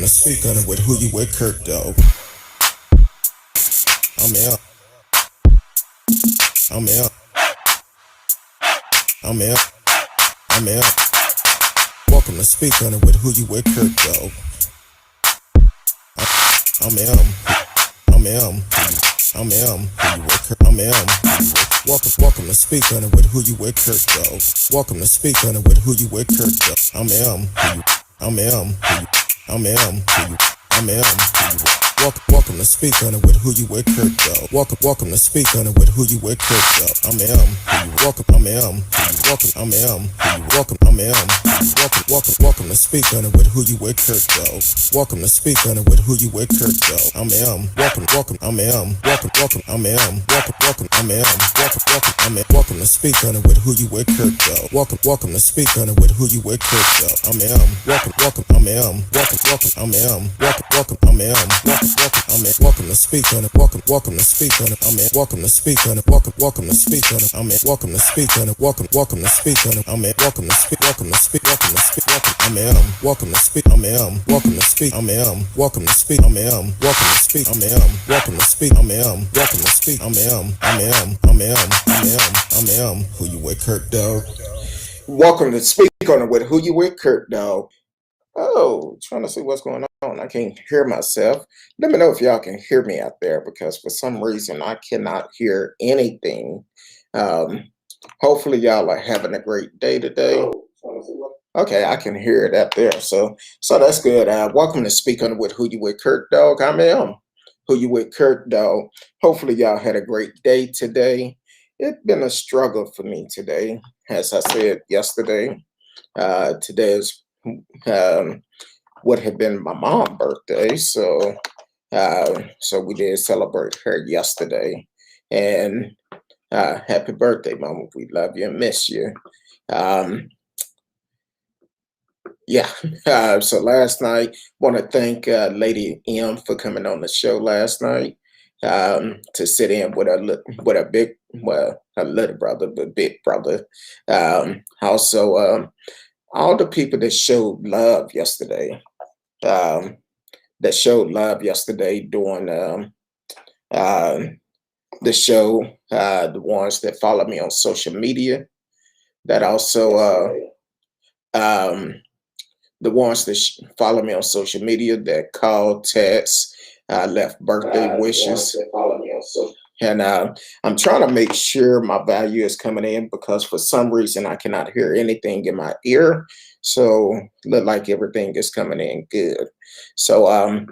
speak on it with who you with, Kirk, though. I'm out. I'm out. I'm out. I'm out. Welcome to speak on it with who you with, Kirk, though. I'm out. I'm out. I'm out. Who you with, Kirk? I'm out. Welcome to speak on it with who you with, Kirk, though. Welcome to speak on it with who you with, Kirk, though. I'm out. I'm out. I'm out. I'm out. Welcome to speak on it with who you with, Kirk, though. Welcome to speak on it with who you with, Kirk, though. I'm welcome. I'm welcome. I'm welcome. I'm welcome to speak on it with who you with, Kirk, though. Welcome to speak on it with who you with, Kirk, though. I'm welcome. I'm welcome. I'm welcome. I'm welcome to speak on it with who you with, Kirk, though. Welcome to speak on it with who you with, Kirk, though. I'm welcome. I'm welcome. I'm welcome. I'm welcome to speak on it. Welcome to speak on it. I'm welcome to speak on it. Welcome to speak on it. I'm welcome to speak on it. Welcome to speak on it. I'm welcome to speak. Welcome to speak. Welcome to speak. I'm welcome to speak. I'm welcome to speak. I'm welcome to speak. I'm welcome to speak. I'm welcome to speak. I'm welcome to speak. I'm who you with, Kirk, dog. Welcome to speak on it with who you with, Kirk, dog. Oh, trying to see what's going on. I can't hear myself. Let me know if y'all can hear me out there because for some reason I cannot hear anything. Hopefully y'all are having a great day today. Okay, I can hear it out there. So that's good. Welcome to Speak On It with Who You With, Kirk, dog. I'm Who You With, Kirk, dog. Hopefully y'all had a great day today. It's been a struggle for me today. As I said yesterday, today is what had been my mom's birthday, so we did celebrate her yesterday. And happy birthday, Mama! We love you and miss you. So last night, want to thank Lady M for coming on the show last night to sit in with her big, well, her little brother, but big brother. Also, all the people that showed love yesterday. That showed love yesterday during the show. The ones that follow me on social media. That also the ones that follow me on social media that called, text, left birthday wishes. And I'm trying to make sure my value is coming in because for some reason I cannot hear anything in my ear. So look like everything is coming in good. So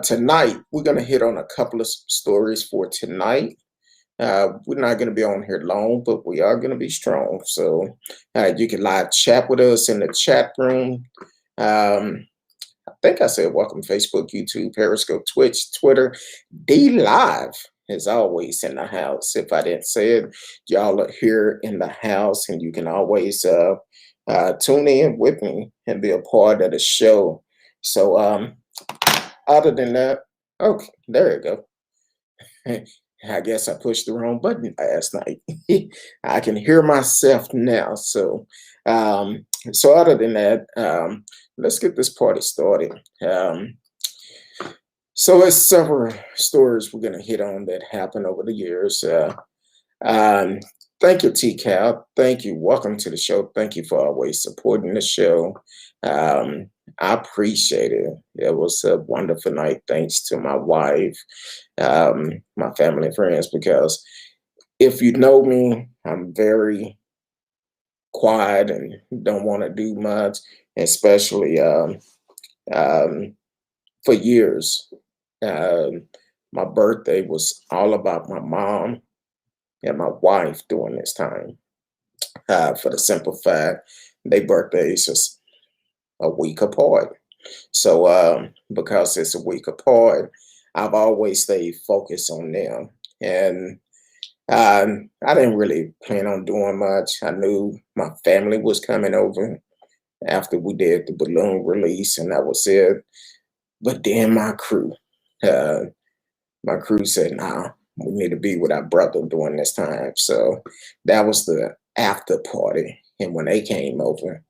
tonight we're gonna hit on a couple of stories for tonight. We're not gonna be on here long, but we are gonna be strong. So you can live chat with us in the chat room. I think I said welcome Facebook, YouTube, Periscope, Twitch, Twitter, D Live is always in the house. If I didn't say it, y'all are here in the house and you can always tune in with me and be a part of the show. So other than that, okay, there you go. I guess I pushed the wrong button last night. I can hear myself now. So other than that, let's get this party started. So there's several stories we're gonna hit on that happened over the years. Thank you, T-Cal. Thank you. Welcome to the show. Thank you for always supporting the show. I appreciate it. It was a wonderful night. Thanks to my wife, my family and friends, because if you know me, I'm very quiet and don't want to do much, especially for years. My birthday was all about my mom and my wife during this time. For the simple fact, their birthdays is a week apart. So because it's a week apart, I've always stayed focused on them. And I didn't really plan on doing much. I knew my family was coming over after we did the balloon release, and that was it. But then my crew said, nah, we need to be with our brother during this time. So that was the after party. And when they came over,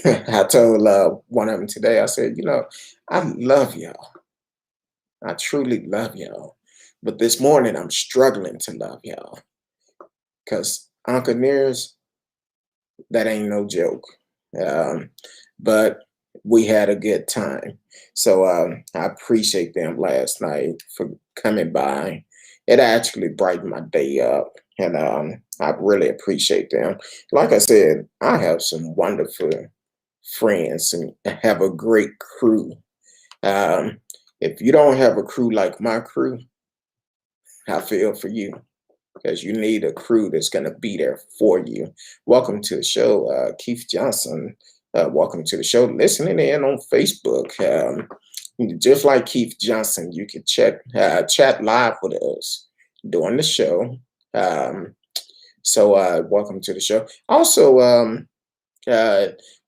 I told one of them today, I said, I love y'all. I truly love y'all. But this morning, I'm struggling to love y'all because Uncle Nears, that ain't no joke. Um, but we had a good time. So I appreciate them last night for coming by. It actually brightened my day up. And I really appreciate them. Like I said, I have some wonderful friends and have a great crew. Um, if you don't have a crew like my crew, I feel for you because you need a crew that's going to be there for you. Welcome to the show, Keith Johnson. Welcome to the show. Listening in on Facebook. Just like Keith Johnson, you can chat live with us during the show. So welcome to the show. Also, while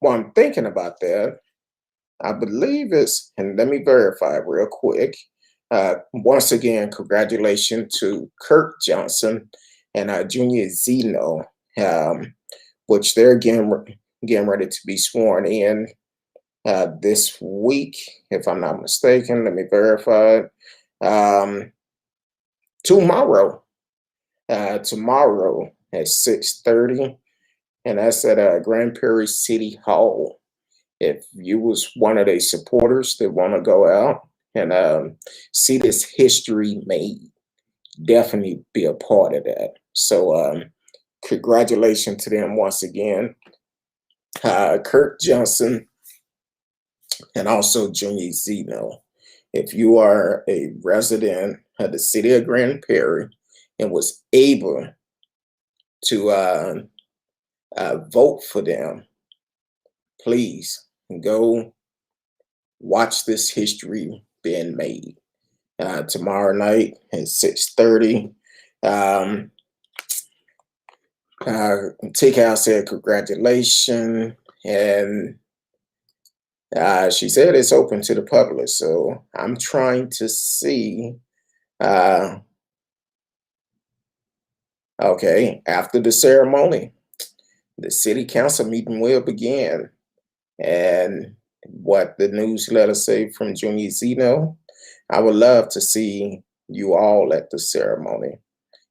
I'm thinking about that, I believe it's, and let me verify real quick. Once again, congratulations to Kirk Johnson and Junior Zeno, um, which they're getting ready to be sworn in this week, if I'm not mistaken. Let me verify it. Tomorrow, tomorrow at 6:30, and that's at Grand Prairie City Hall. If you was one of their supporters that want to go out and see this history made, definitely be a part of that. So congratulations to them once again, Kurt Johnson and also Junior Zeno. If you are a resident of the city of Grand Prairie and was able to vote for them, please go watch this history being made tomorrow night at 6:30. Um, T-Cal said congratulations, and she said it's open to the public. So I'm trying to see. Uh, okay, after the ceremony, the city council meeting will begin, and what the newsletter say from Junior Zeno, I would love to see you all at the ceremony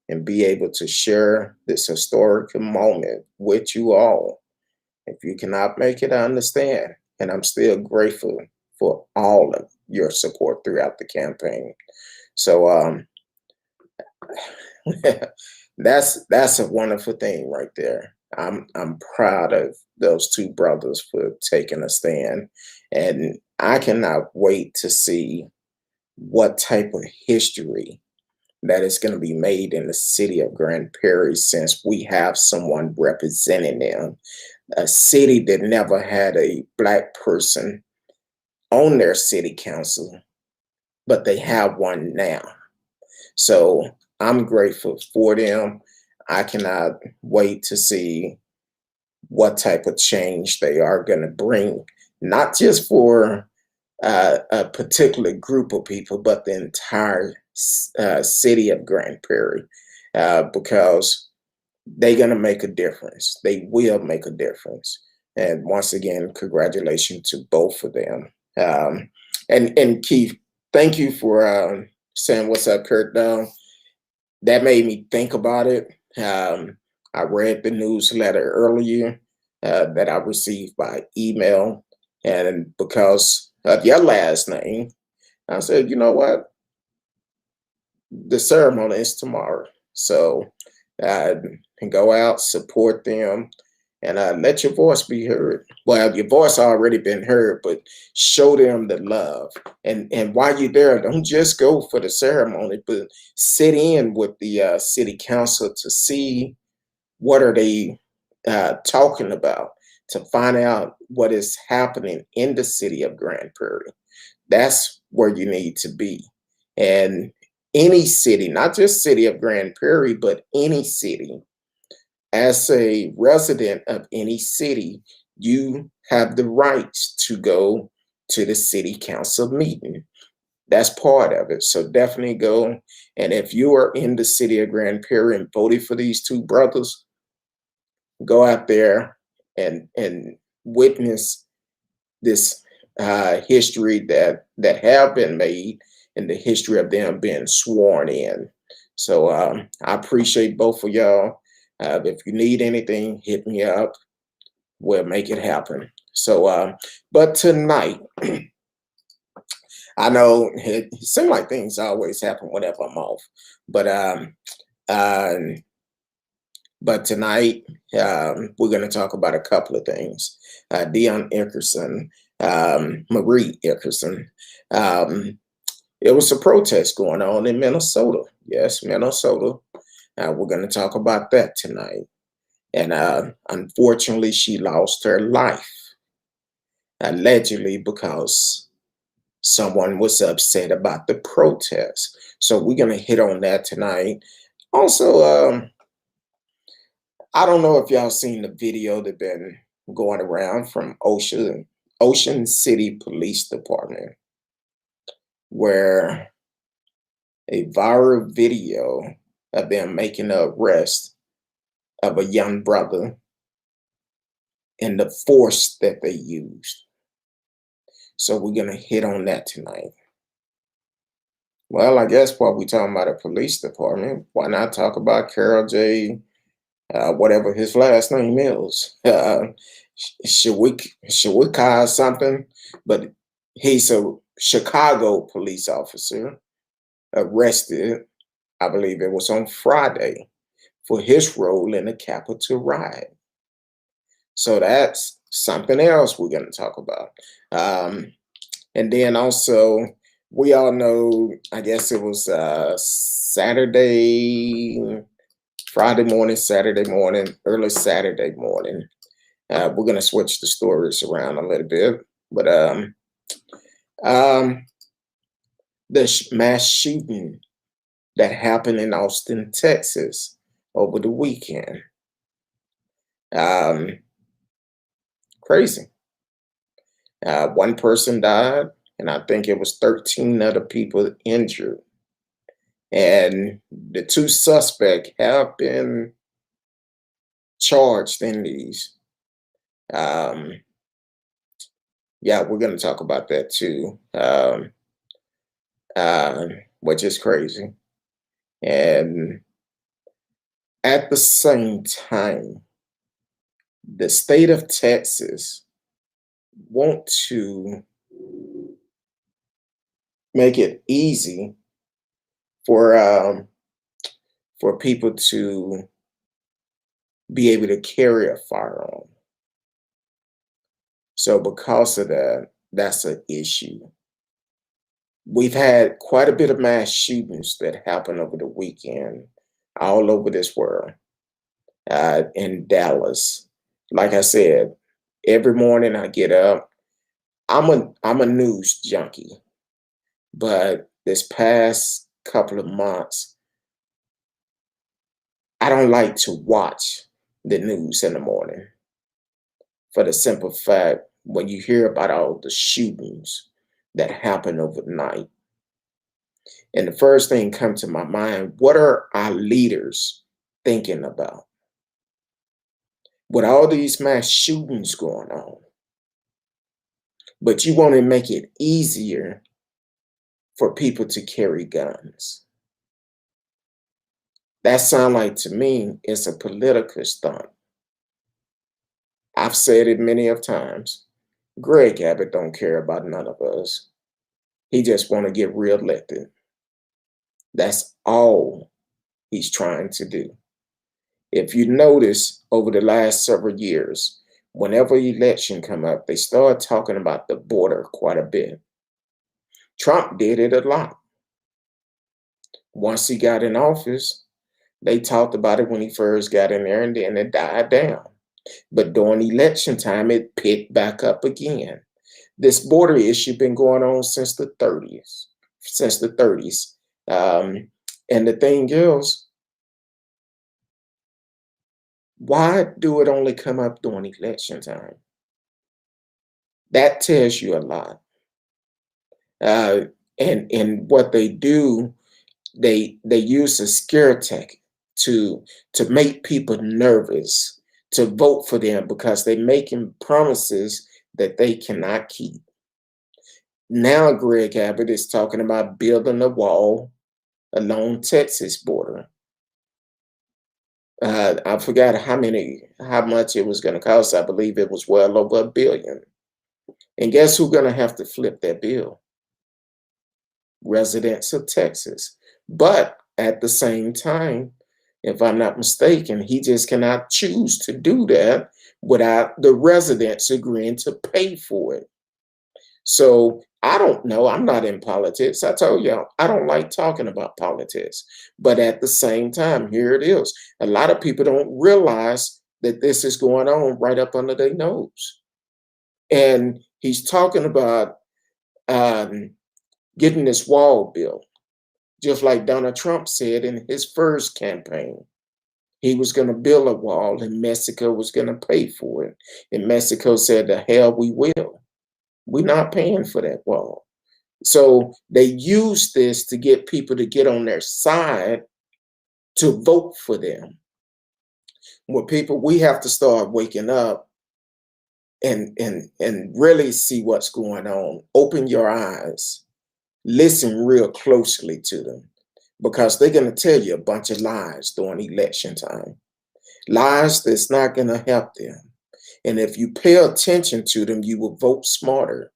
and be able to share this historic moment with you all. If you cannot make it, I understand. And I'm still grateful for all of your support throughout the campaign. So that's a wonderful thing right there. I'm proud of those two brothers for taking a stand. And I cannot wait to see what type of history that is going to be made in the city of Grand Prairie since we have someone representing them. A city that never had a Black person on their city council, but they have one now. So I'm grateful for them. I cannot wait to see what type of change they are going to bring, not just for a particular group of people, but the entire city of Grand Prairie, because they're going to make a difference. They will make a difference. And once again, congratulations to both of them. And Keith, thank you for saying what's up, Kurt. That made me think about it. I read the newsletter earlier that I received by email, and because of your last name, I said, you know what? The ceremony is tomorrow. So uh, go out, support them, and let your voice be heard. Well, your voice already been heard, but show them the love. And while you're there, don't just go for the ceremony, but sit in with the city council to see what are they talking about, to find out what is happening in the city of Grand Prairie. That's where you need to be. And any city, not just city of Grand Prairie, but any city, as a resident of any city, you have the rights to go to the city council meeting. That's part of it. So definitely go. And if you are in the city of Grand Prairie and voted for these two brothers, go out there and witness this history that have been made in the history of them being sworn in. So I appreciate both of y'all. If you need anything, hit me up. We'll make it happen. So, but tonight, I know it seems like things always happen whenever I'm off, but uh, but tonight we're going to talk about a couple of things. Deona Erickson, Marie Erickson. It was a protest going on in Minnesota. Yes, Minnesota. We're going to talk about that tonight. And unfortunately, she lost her life, allegedly because someone was upset about the protest. So we're going to hit on that tonight. Also, I don't know if y'all seen the video that been going around from Ocean City Police Department, where a viral video of them making the arrest of a young brother and the force that they used. So we're going to hit on that tonight. Well, I guess while we're talking about a police department, why not talk about Karol J, whatever his last name is? Chwiesiuk something, but he's a Chicago police officer arrested, I believe it was on Friday, for his role in the Capitol riot. So that's something else we're going to talk about. And then also, we all know, I guess it was Friday morning, Saturday morning, early Saturday morning. We're going to switch the stories around a little bit. But the mass shooting that happened in Austin, Texas over the weekend. Crazy. One person died, and I think it was 13 other people injured. And the two suspects have been charged in these. Yeah, we're going to talk about that too, which is crazy. And at the same time, the state of Texas want to make it easy for people to be able to carry a firearm. So because of that, that's an issue. We've had quite a bit of mass shootings that happened over the weekend all over this world. In Dallas, like I said, every morning I get up. I'm a news junkie, but this past couple of months, I don't like to watch the news in the morning for the simple fact when you hear about all the shootings that happen overnight. And the first thing come to my mind, what are our leaders thinking about? With all these mass shootings going on, but you want to make it easier for people to carry guns. That sounds like to me it's a political stunt. I've said it many of times. Greg Abbott don't care about none of us. He just want to get reelected. That's all he's trying to do. If you notice over the last several years, whenever election come up, they start talking about the border quite a bit. Trump did it a lot. Once he got in office, they talked about it when he first got in there, and then it died down. But during election time, it picked back up again. This border issue been going on since the 30s. And the thing is, why do it only come up during election time? That tells you a lot. And what they do, they use a scare tactic to make people nervous, to vote for them because they're making promises that they cannot keep. Now Greg Abbott is talking about building a wall along Texas border. I forgot how much it was going to cost. I believe it was well over $1 billion. And guess who's going to have to flip that bill? Residents of Texas. But at the same time, if I'm not mistaken, he just cannot choose to do that without the residents agreeing to pay for it. So I don't know. I'm not in politics. I told y'all, I don't like talking about politics. But at the same time, here it is. A lot of people don't realize that this is going on right up under their nose. And he's talking about getting this wall built, just like Donald Trump said in his first campaign. He was going to build a wall and Mexico was going to pay for it. And Mexico said, the hell we will. We're not paying for that wall. So they use this to get people to get on their side to vote for them. Well, people, we have to start waking up and really see what's going on. Open your eyes. Listen real closely to them, because they're going to tell you a bunch of lies during election time. Lies that's not going to help them. And if you pay attention to them, you will vote smarter.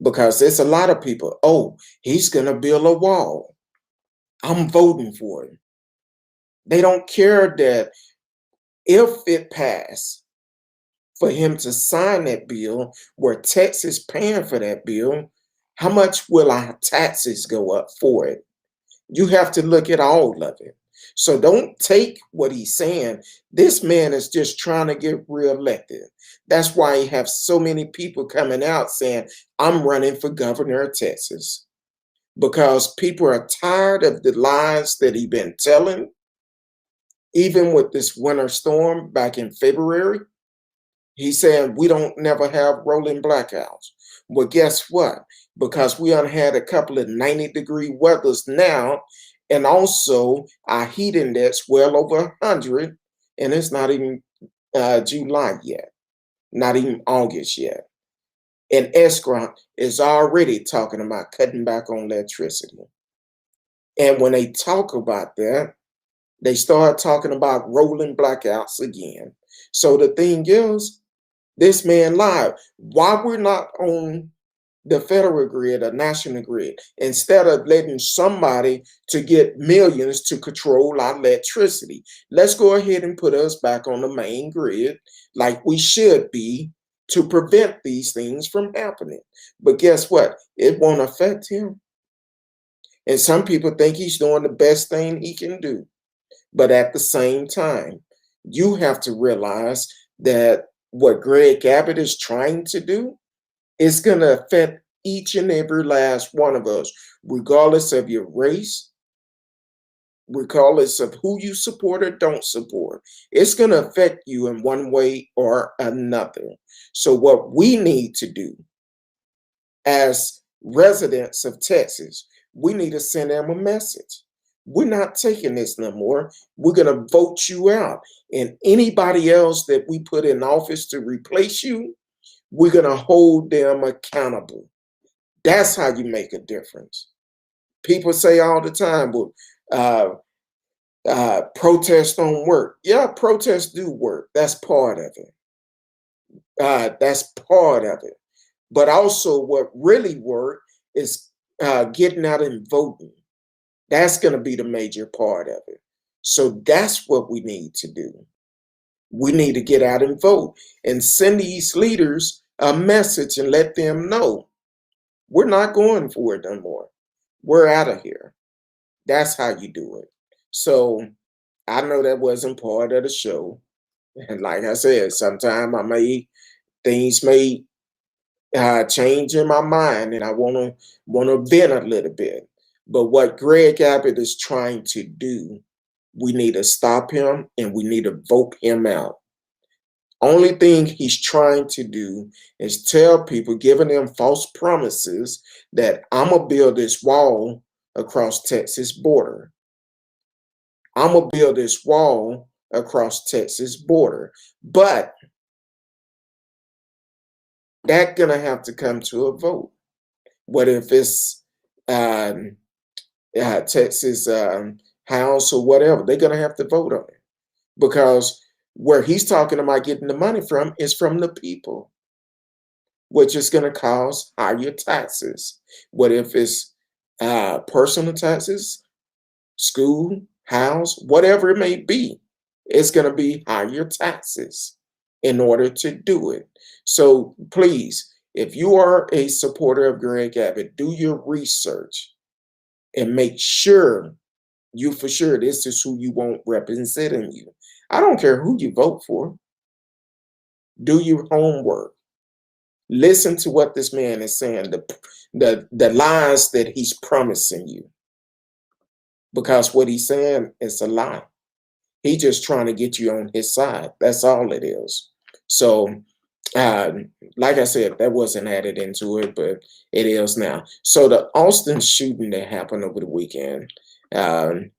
Because there's a lot of people, oh, he's going to build a wall. I'm voting for him. They don't care that if it passed, for him to sign that bill, where Texas paying for that bill, how much will our taxes go up for it? You have to look at all of it. So don't take what he's saying. This man is just trying to get reelected. That's why you have so many people coming out saying, I'm running for governor of Texas. Because people are tired of the lies that he's been telling. Even with this winter storm back in February, he said we don't never have rolling blackouts. Well, guess what? Because we done had a couple of 90-degree weathers now, and also our heat index well over 100, and it's not even July yet, not even August yet. And Escron is already talking about cutting back on electricity. And when they talk about that, they start talking about rolling blackouts again. So the thing is, this man lied. Why we're not on the federal grid or national grid, instead of letting somebody to get millions to control our electricity? Let's go ahead and put us back on the main grid like we should be to prevent these things from happening. But guess what? It won't affect him. And some people think he's doing the best thing he can do. But at the same time, you have to realize that what Greg Abbott is trying to do is going to affect each and every last one of us, regardless of your race, regardless of who you support or don't support. It's going to affect you in one way or another. So what we need to do as residents of Texas, we need to send them a message. We're not taking this no more. We're going to vote you out. And anybody else that we put in office to replace you, we're going to hold them accountable. That's how you make a difference. People say all the time, well, protests don't work. Yeah, protests do work. That's part of it. That's part of it. But also what really works is getting out and voting. That's going to be the major part of it. So that's what we need to do. We need to get out and vote and send these leaders a message and let them know we're not going for it no more. We're out of here. That's how you do it. So I know that wasn't part of the show. And like I said, sometimes things may change in my mind, and I want to vent a little bit. But what Greg Abbott is trying to do, we need to stop him and we need to vote him out. Only thing he's trying to do is tell people, giving them false promises that I'm going to build this wall across Texas border. I'm going to build this wall across Texas border. But that's gonna have to come to a vote. What if it's Texas House or whatever? They're gonna have to vote on it because where he's talking about getting the money from is from the people, which is going to cause higher taxes. What if it's personal taxes, school, house, whatever it may be? It's going to be higher taxes in order to do it. So please, if you are a supporter of Greg Abbott, do your research and make sure you for sure this is who you want representing you. I don't care who you vote for. Do your homework. Listen to what this man is saying, the lies that he's promising you. Because what he's saying is a lie. He's just trying to get you on his side. That's all it is. So, like I said, that wasn't added into it, but it is now. So the Austin shooting that happened over the weekend,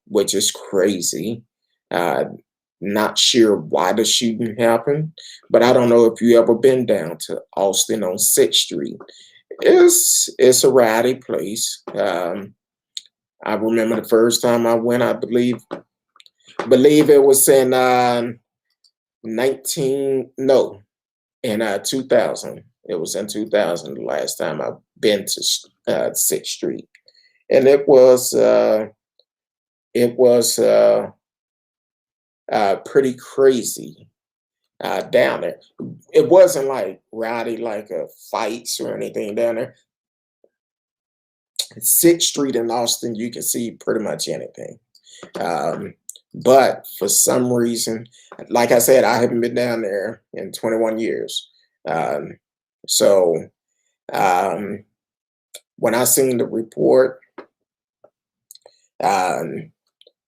which is crazy. Not sure why the shooting happened, but I don't know if you ever been down to Austin on 6th Street. It's a rowdy place. I remember the first time I went, I believe it was in 2000. It was in 2000 the last time I've been to 6th Street, and it was pretty crazy down there. It wasn't like rowdy like fights or anything down there. 6th Street in Austin, you can see pretty much anything. But for some reason, like I said, I haven't been down there in 21 years. So when I seen the report,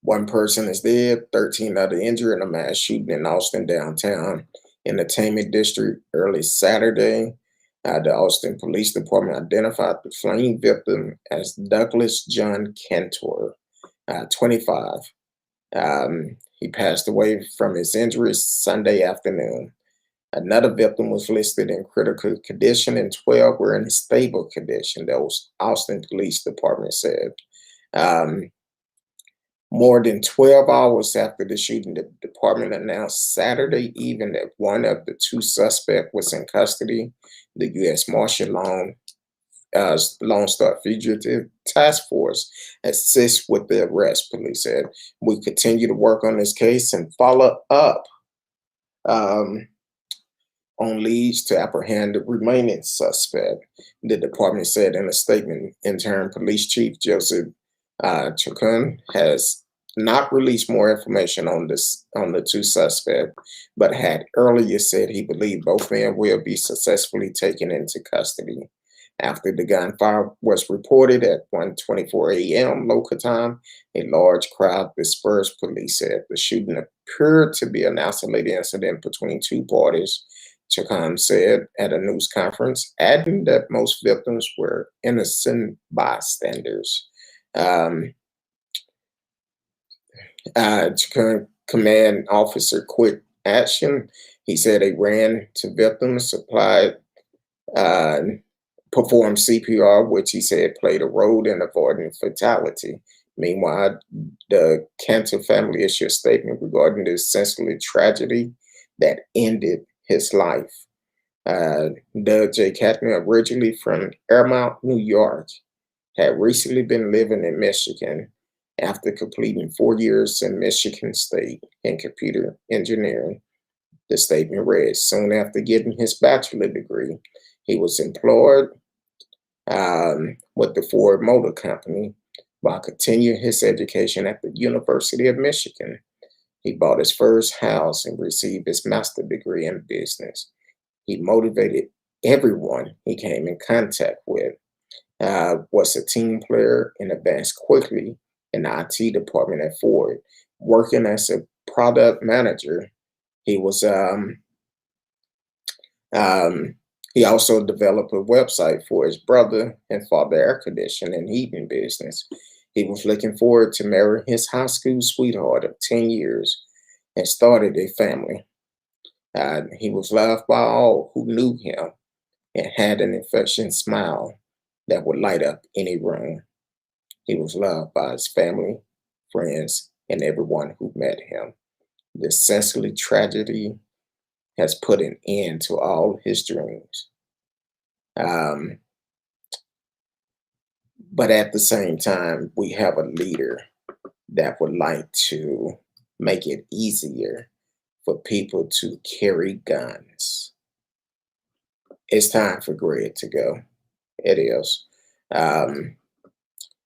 one person is dead, 13 other injured in a mass shooting in Austin downtown entertainment district early Saturday. The Austin Police Department identified the fleeing victim as Douglas John Cantor, 25. He passed away from his injuries Sunday afternoon. Another victim was listed in critical condition, and 12 were in stable condition, the Austin Police Department said. More than 12 hours after the shooting, the department announced Saturday evening that one of the two suspects was in custody. The U.S. Marshal Lone Star Fugitive Task Force assists with the arrest, police said. We continue to work on this case and follow up on leads to apprehend the remaining suspect, the department said in a statement. Interim Police Chief Joseph Chwiesiuk has not released more information on the two suspects, but had earlier said he believed both men will be successfully taken into custody. After the gunfire was reported at 1:24 a.m. local time, a large crowd dispersed, police said. The shooting appeared to be an isolated incident between two parties, Chwiesiuk said at a news conference, adding that most victims were innocent bystanders. Current command officer quick action. He said they ran to victims, performed CPR, which he said played a role in avoiding fatality. Meanwhile, the Cantor family issued a statement regarding the senseless tragedy that ended his life. Doug J. Catman, originally from Airmount, New York, had recently been living in Michigan after completing 4 years in Michigan State in computer engineering. The statement read, soon after getting his bachelor's degree, he was employed with the Ford Motor Company while continuing his education at the University of Michigan. He bought his first house and received his master's degree in business. He motivated everyone he came in contact with, was a team player and advanced quickly in the IT department at Ford. Working as a product manager, he also developed a website for his brother and father air conditioning and heating business. He was looking forward to marrying his high school sweetheart of 10 years. and started a family. He was loved by all who knew him and had an infectious smile that would light up any room. He was loved by his family, friends, and everyone who met him. This senseless tragedy has put an end to all his dreams. Um, but at the same time, we have a leader that would like to make it easier for people to carry guns. It's time for Greg to go. It is. Um,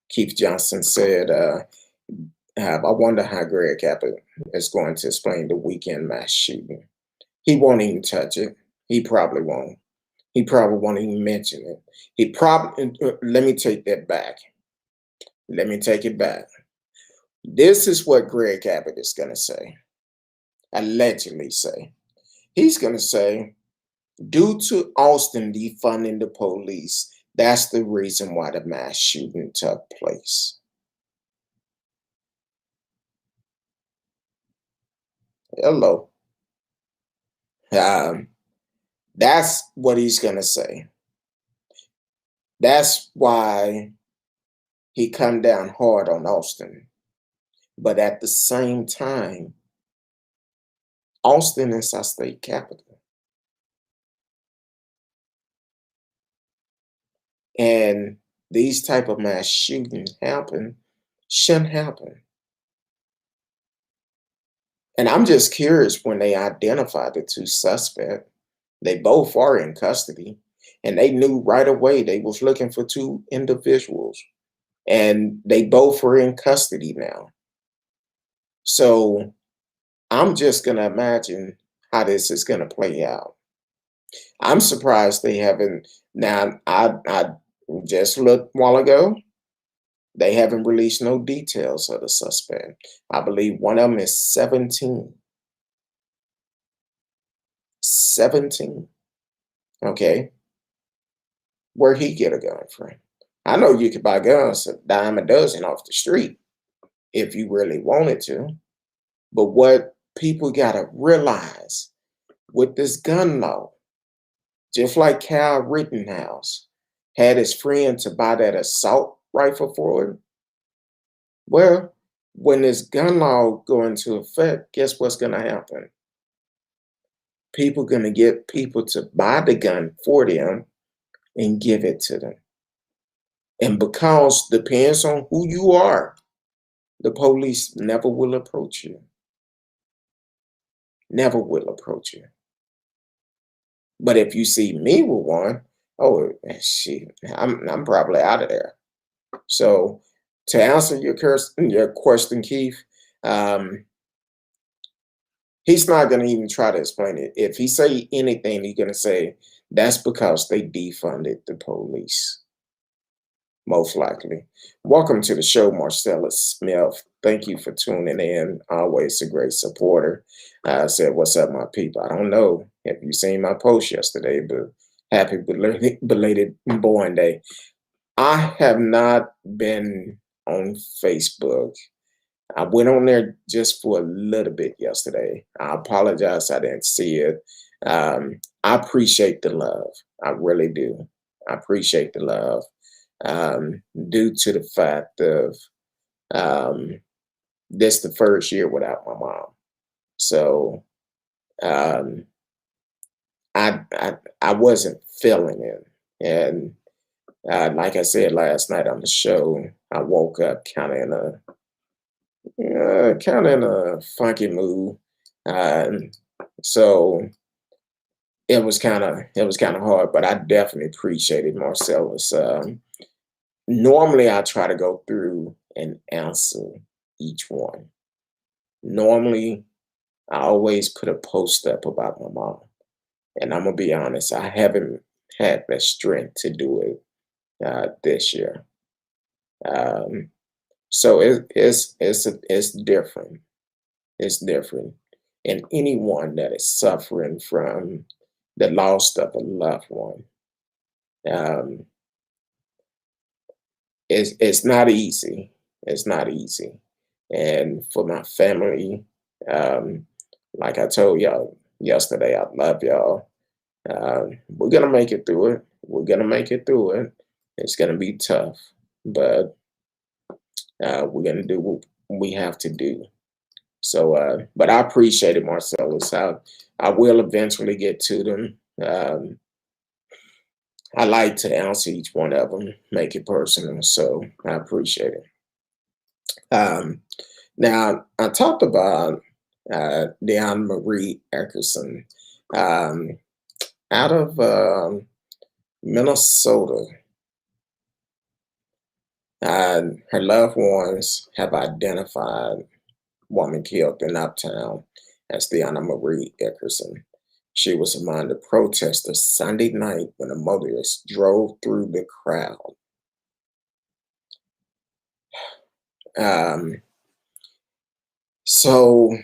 Keith Johnson said, I wonder how Greg Abbott is going to explain the weekend mass shooting. He won't even touch it. He probably won't. He probably won't even mention it. He probably, let me take that back. Let me take it back. This is what Greg Abbott is going to say, allegedly say. He's going to say, due to Austin defunding the police, that's the reason why the mass shooting took place. Hello. That's what he's going to say. That's why he come down hard on Austin. But at the same time, Austin is our state capital. And these type of mass shootings shouldn't happen. And I'm just curious when they identified the two suspects, they both are in custody, and they knew right away they was looking for two individuals, and they both are in custody now. So I'm just gonna imagine how this is gonna play out. I'm surprised they haven't. Now, I just looked a while ago. They haven't released no details of the suspect. I believe one of them is 17. 17. Okay. Where he get a gun from? I know you could buy guns a dime a dozen off the street if you really wanted to. But what people gotta realize with this gun law, just like Kyle Rittenhouse had his friend to buy that assault rifle for him. Well, when this gun law go into effect, guess what's gonna happen? People gonna get people to buy the gun for them and give it to them. And because depends on who you are, the police never will approach you. Never will approach you. But if you see me with one, oh shit, I'm probably out of there. So to answer your question, Keith, um, he's not going to even try to explain it. If he say anything, he's going to say that's because they defunded the police. Most likely. Welcome to the show, Marcella Smith. Thank you for tuning in. Always a great supporter. I said, what's up, my people? I don't know if you seen my post yesterday, but happy belated born day. I have not been on Facebook. I went on there just for a little bit yesterday. I apologize I didn't see it. I appreciate the love. I really do. I appreciate the love. Due to the fact of this the first year without my mom. So I wasn't feeling it. And like I said last night on the show, I woke up kind of in a funky mood. So it was kind of hard, but I definitely appreciated Marcellus. Normally, I try to go through and answer each one. Normally, I always put a post up about my mom. And I'm going to be honest, I haven't had the strength to do it this year. So it's different. It's different. And anyone that is suffering from the loss of a loved one, um, it's not easy. It's not easy. And for my family, Like I told y'all yesterday, I love y'all. We're gonna make it through it. We're gonna make it through it. It's gonna be tough, but we're gonna do what we have to do. So, but I appreciate it, Marcellus. I will eventually get to them. I like to answer each one of them, make it personal. So I appreciate it. Um, Now, I talked about Deona Marie Erickson um, out of Minnesota. Her loved ones have identified woman killed in Uptown as Deona Marie Erickson. She was among the protesters Sunday night when a motorist drove through the crowd. Um, so,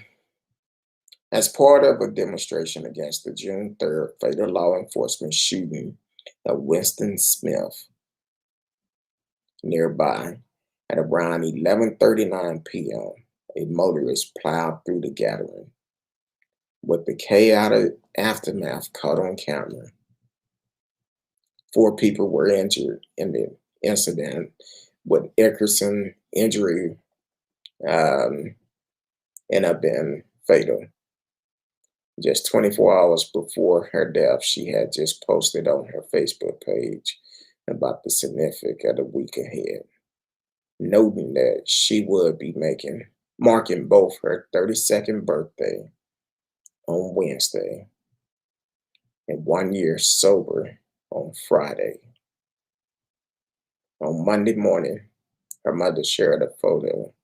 as part of a demonstration against the June 3rd fatal law enforcement shooting of Winston Smith nearby, at around 11:39 p.m., a motorist plowed through the gathering. With the chaotic aftermath caught on camera, 4 people were injured in the incident, with Erickson injury um, ended up being fatal. Just 24 hours before her death, she had just posted on her Facebook page about the significance of the week ahead, noting that she would be marking both her 32nd birthday on Wednesday and 1 year sober on Friday. On Monday morning, her mother shared a photo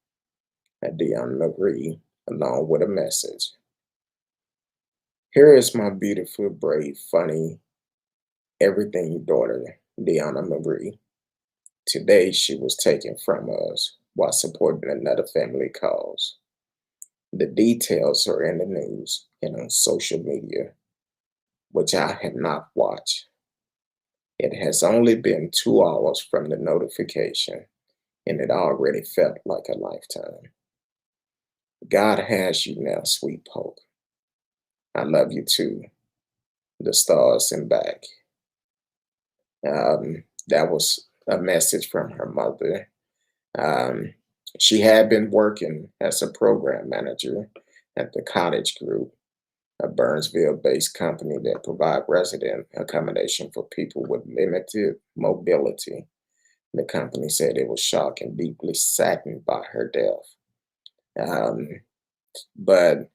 of Deona Marie along with a message. Here is my beautiful, brave, funny, everything daughter, Deona Marie. Today she was taken from us while supporting another family cause. The details are in the news and on social media, which I have not watched. It has only been 2 hours from the notification, and it already felt like a lifetime. God has you now, sweet Pope. I love you too. The stars and back. That was a message from her mother. Um, she had been working as a program manager at the Cottage Group, a Burnsville-based company that provide resident accommodation for people with limited mobility. The company said it was shocked and deeply saddened by her death. Um, but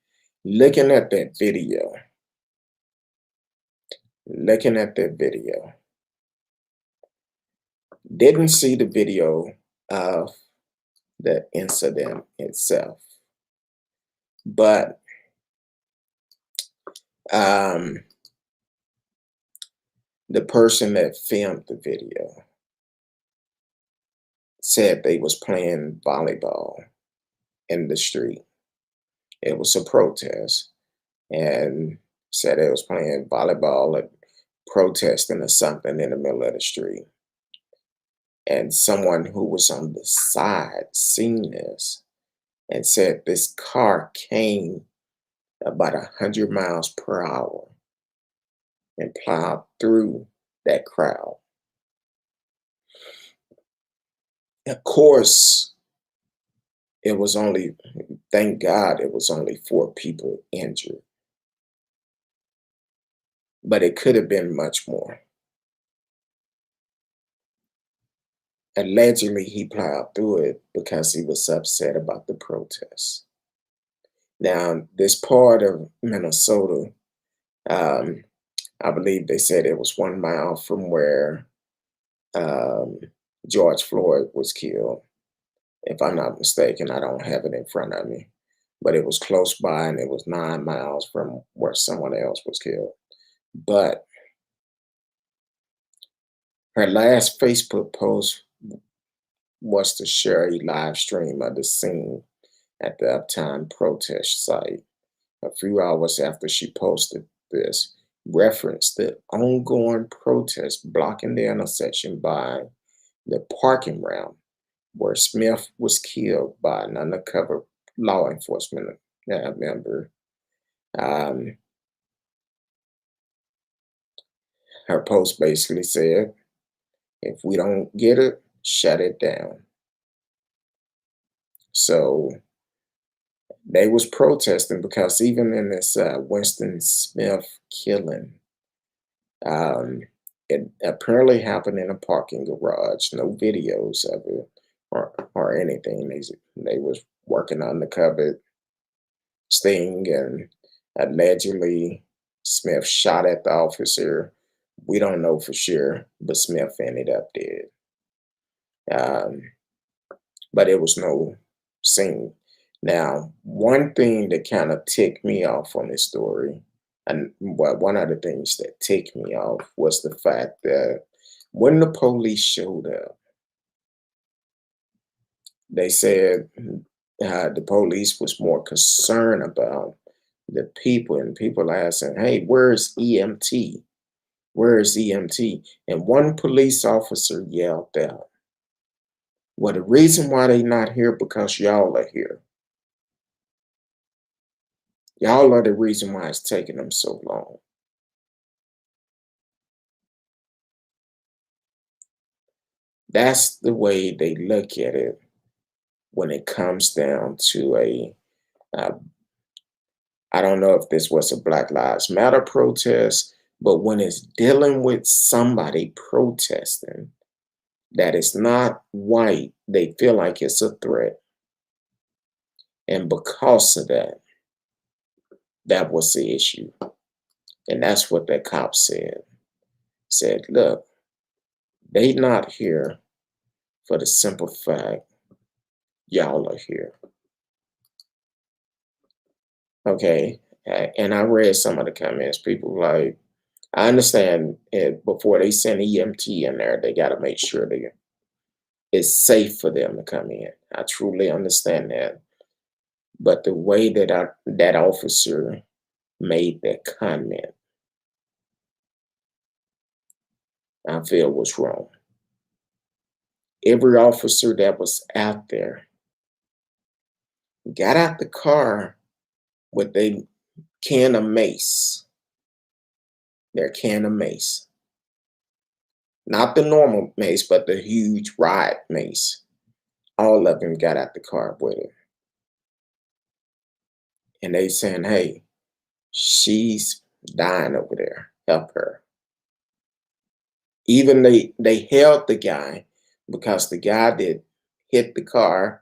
looking at that video, looking at that video, didn't see the video of the incident itself, but um, the person that filmed the video said they was playing volleyball in the street. It was a protest, and said they was playing volleyball and protesting or something in the middle of the street. And someone who was on the side seen this and said this car came about 100 miles per hour and plowed through that crowd. Of course, it was only, thank God, it was only 4 people injured, but it could have been much more. Allegedly, he plowed through it because he was upset about the protests. Now, this part of Minnesota, um, I believe they said it was 1 mile from where um, George Floyd was killed. If I'm not mistaken, I don't have it in front of me, but it was close by and it was 9 miles from where someone else was killed. But her last Facebook post was to share a live stream of the scene at the Uptown protest site. A few hours after she posted this, referenced the ongoing protest blocking the intersection by the parking ramp where Smith was killed by an undercover law enforcement member. Um, her post basically said, if we don't get it, shut it down. So they was protesting because even in this Winston Smith killing, um, it apparently happened in a parking garage. No videos of it or anything. They was working on the covered sting, and allegedly Smith shot at the officer. We don't know for sure, but Smith ended up dead. Um, but it was no scene. Now, one thing that kind of ticked me off on this story, and well, one of the things that ticked me off was the fact that when the police showed up, they said the police was more concerned about the people, and people asking, "Hey, where's EMT? Where's EMT?" And one police officer yelled out, "Well, the reason why they not here because y'all are here. Y'all are the reason why it's taking them so long." That's the way they look at it when it comes down to uh, I don't know if this was a Black Lives Matter protest, but when it's dealing with somebody protesting that is not white, they feel like it's a threat. And because of that, that was the issue. And that's what that cop said. Said, look, they not here for the simple fact y'all are here. Okay. And I read some of the comments. People like, I understand it, before they send EMT in there, they got to make sure that it's safe for them to come in. I truly understand that. But the way that that officer made that comment, I feel was wrong. Every officer that was out there got out the car with a can of mace, their can of mace. Not the normal mace, but the huge riot mace. All of them got out the car with it. And they saying, hey, she's dying over there. Help her. Even they held the guy because the guy that hit the car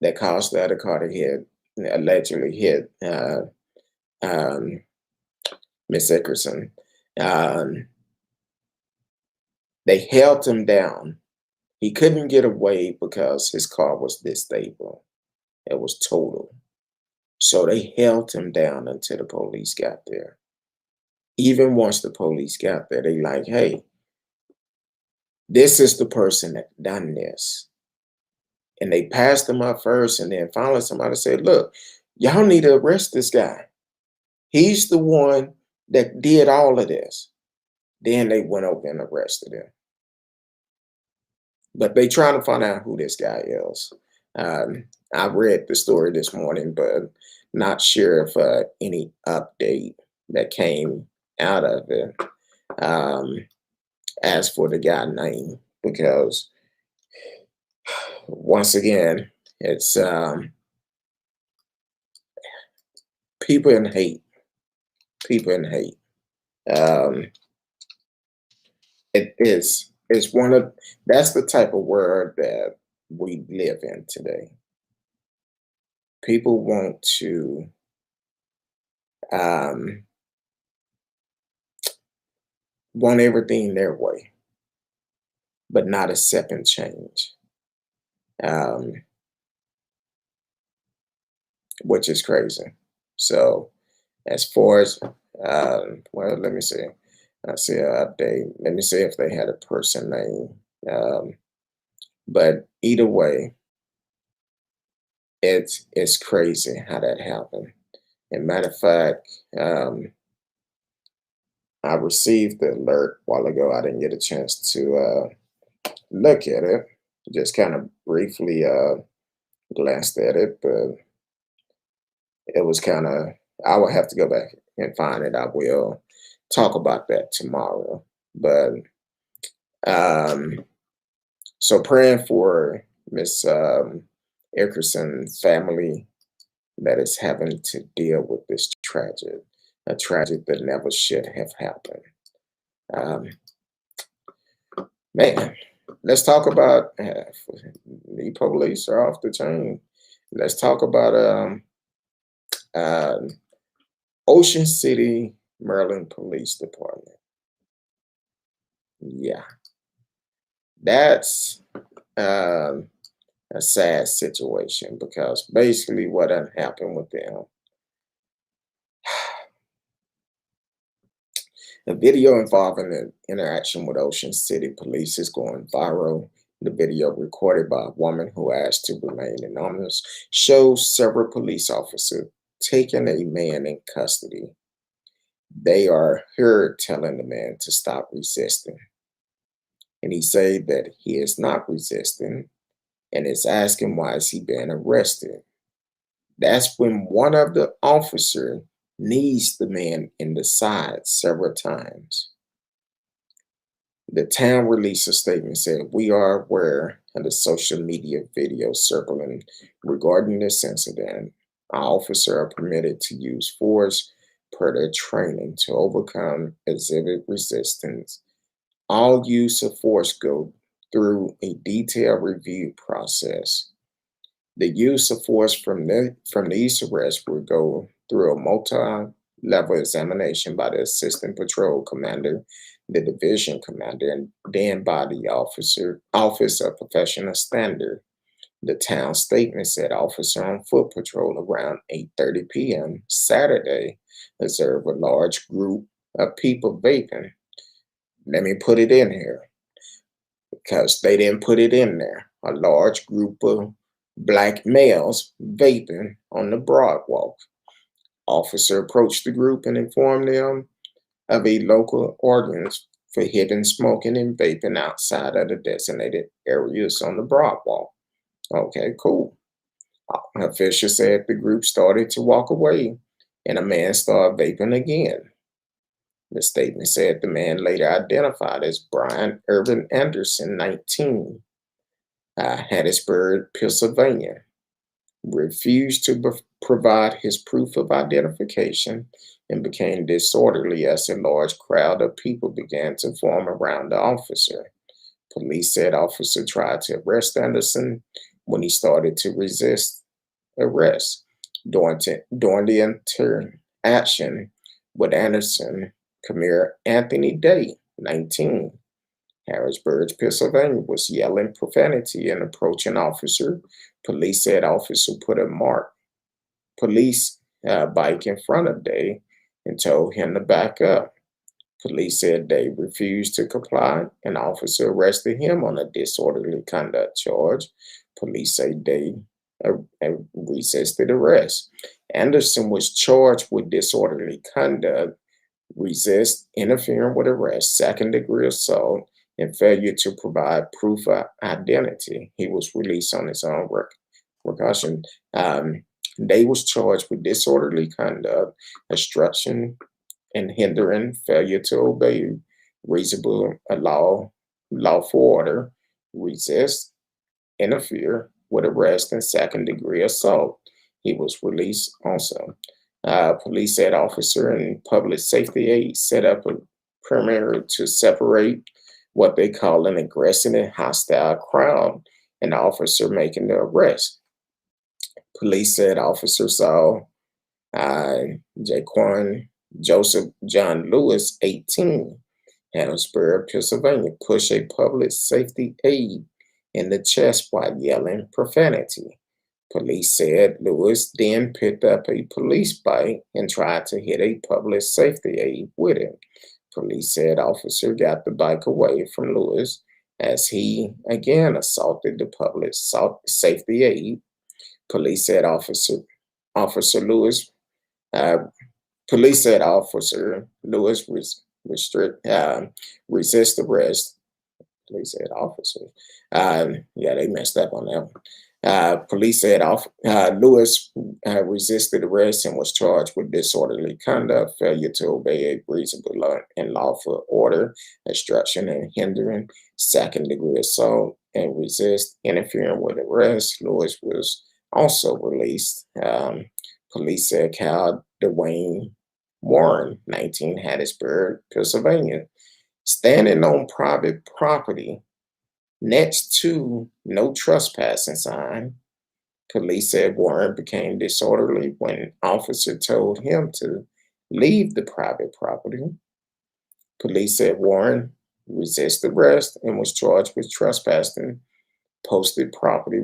that caused the other car to hit, allegedly hit um, Miss Erickson. Um, they held him down. He couldn't get away because his car was disable. It was total. So they held him down until the police got there. Even once the police got there, they like, hey, this is the person that done this. And they passed him up first, and then finally somebody said, look, y'all need to arrest this guy. He's the one that did all of this. Then they went over and arrested him. But they trying to find out who this guy is. I read the story this morning, but not sure if any update that came out of it as for the guy name, because once again, it's people in hate. People in hate. Um, it's one of that's the type of world that we live in today. People want to um, want everything their way, but not accepting change, um, which is crazy. So, as far as well, let me see. I see an update. Let me see if they had a person name. But either way, it's crazy how that happened. And matter of fact, I received the alert a while ago. I didn't get a chance to look at it. Just kind of briefly glanced at it, but it was kind of I will have to go back and find it. I will talk about that tomorrow. But um, so praying for Miss Erickson family that is having to deal with this a tragedy that never should have happened. Um, Man, let's talk about the police are off the chain. Let's talk about uh, Ocean City, Maryland Police Department. Yeah, that's um, a sad situation because basically what had happened with them. The video involving the interaction with Ocean City police is going viral. The video, recorded by a woman who asked to remain anonymous, shows several police officers taking a man in custody. They are heard telling the man to stop resisting. And he said that he is not resisting and is asking why is he being arrested. That's when one of the officers knees the man in the side several times. The town released a statement saying, "We are aware of the social media video circling regarding this incident. Our officers are permitted to use force per their training to overcome exhibit resistance. All use of force go through a detailed review process. The use of force from these arrests will go through a multi-level examination by the assistant patrol commander, the division commander, and then by the Office of Professional Standard." The town statement said officer on foot patrol around 8:30 p.m. Saturday observed a large group of people vaping. Let me put it in here because they didn't put it in there. A large group of black males vaping on the Broadwalk. Officer approached the group and informed them of a local ordinance prohibiting smoking and vaping outside of the designated areas on the Broadwalk. Okay, cool. An official said the group started to walk away and a man started vaping again. The statement said the man, later identified as Brian Urban Anderson, 19, Hattiesburg, Pennsylvania, refused to provide his proof of identification and became disorderly as a large crowd of people began to form around the officer. Police said officer tried to arrest Anderson when he started to resist arrest. During the interaction with Anderson, Kamir Anthony Day, 19, Harrisburg, Pennsylvania, was yelling profanity and approaching officer. Police said officer put a marked police bike in front of Day and told him to back up. Police said Day refused to comply and officer arrested him on a disorderly conduct charge. Police say Day resisted arrest. Anderson was charged with disorderly conduct, resist, interfering with arrest, second-degree assault, and failure to provide proof of identity. He was released on his own recaution. They was charged with disorderly conduct, obstruction and hindering, failure to obey reasonable lawful order, resist, interfere with arrest, and second-degree assault. He was released also. Police said officer and public safety aide set up a perimeter to separate what they call an aggressive and hostile crowd, and the officer making the arrest. Police said officer saw Jaquan Joseph John Lewis, 18, Hattiesburg, Pennsylvania, push a public safety aide in the chest while yelling profanity. Police said Lewis then picked up a police bike and tried to hit a public safety aide with it. Police said officer got the bike away from Lewis as he again assaulted the public safety aide. Police said Officer Lewis uh, Police said Officer Lewis resist arrest. Police said officer. Yeah, they messed up on that one. Police said Lewis resisted arrest and was charged with disorderly conduct, failure to obey a reasonable and lawful order, obstruction and hindering, second-degree assault, and resist interfering with arrest. Lewis was also released. Police said Cal Dwayne Warren, 19, Hattiesburg, Pennsylvania, standing on private property next to no trespassing sign. Police said Warren became disorderly when officer told him to leave the private property. Police said Warren resisted arrest and was charged with trespassing, posted property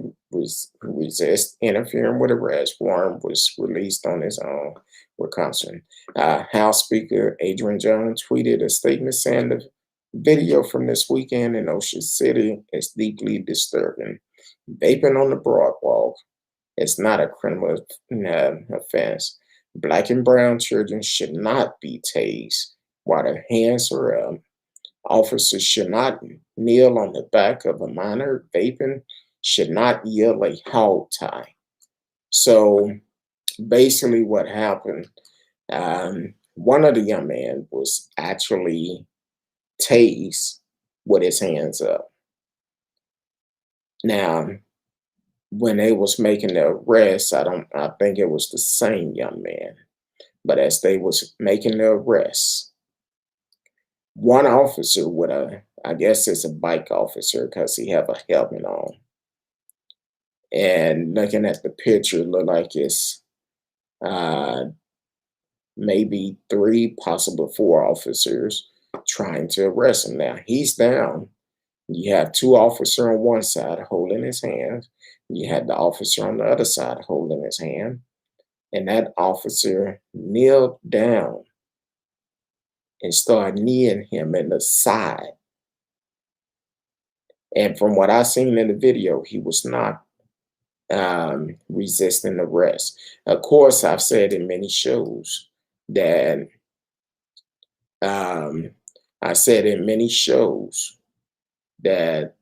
resist, interfering with arrest. Warren was released on his own recognizance. House Speaker Adrian Jones tweeted a statement saying the video from this weekend in Ocean City is deeply disturbing. Vaping on the boardwalk is not a criminal offense. Black and brown children should not be tased while their hands are up. Officers should not kneel on the back of a minor. Vaping should not yield a hog tie. So basically, what happened, one of the young men was actually tased with his hands up. Now, when they was making the arrest, I think it was the same young man, but as they was making the arrest, one officer with I guess it's a bike officer because he have a helmet on, and looking at the picture, look like it's uh, maybe 3, possible 4 officers trying to arrest him. Now he's down. You have 2 officers on one side holding his hand. You had the officer on the other side holding his hand, and that officer kneeled down and started kneeing him in the side. And from what I seen in the video, he was not resisting arrest. Of course, I've said in many shows that I said in many shows that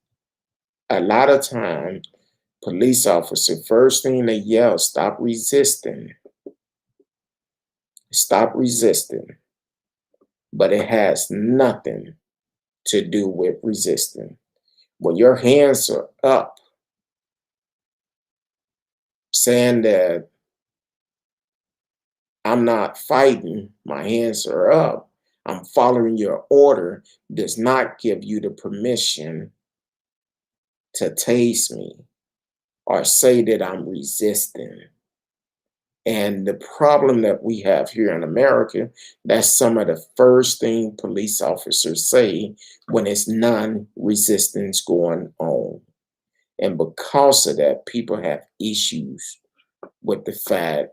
a lot of time police officer first thing they yell, stop resisting, stop resisting. But it has nothing to do with resisting. When your hands are up, saying that I'm not fighting, my hands are up, I'm following your order, does not give you the permission to tase me or say that I'm resisting. And the problem that we have here in America, that's some of the first thing police officers say when it's non-resistance going on. And because of that, people have issues with the fact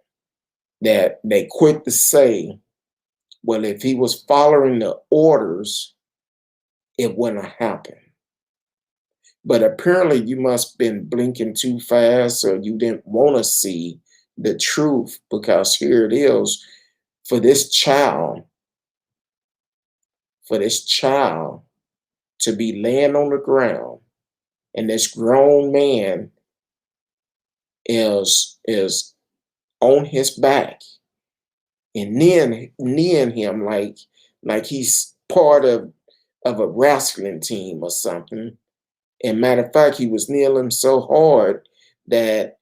that they quit to say, well, if he was following the orders, it wouldn't have happened. But apparently you must have been blinking too fast, or you didn't want to see the truth, because here it is for this child to be laying on the ground, and this grown man is on his back and kneeing him like he's part of a wrestling team or something. And matter of fact, he was kneeling so hard that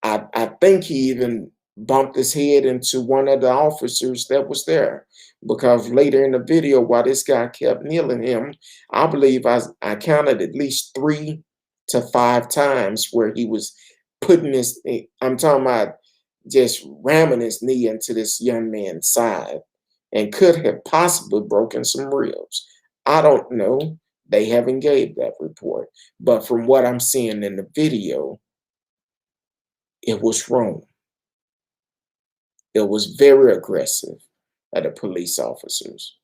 I think he even bumped his head into one of the officers that was there, because later in the video, while this guy kept kneeling him, I believe I counted at least 3 to 5 times where he was putting his, I'm talking about just ramming his knee into this young man's side, and could have possibly broken some ribs. I don't know. They haven't gave that report. But from what I'm seeing in the video, it was wrong. It was very aggressive at the police officers.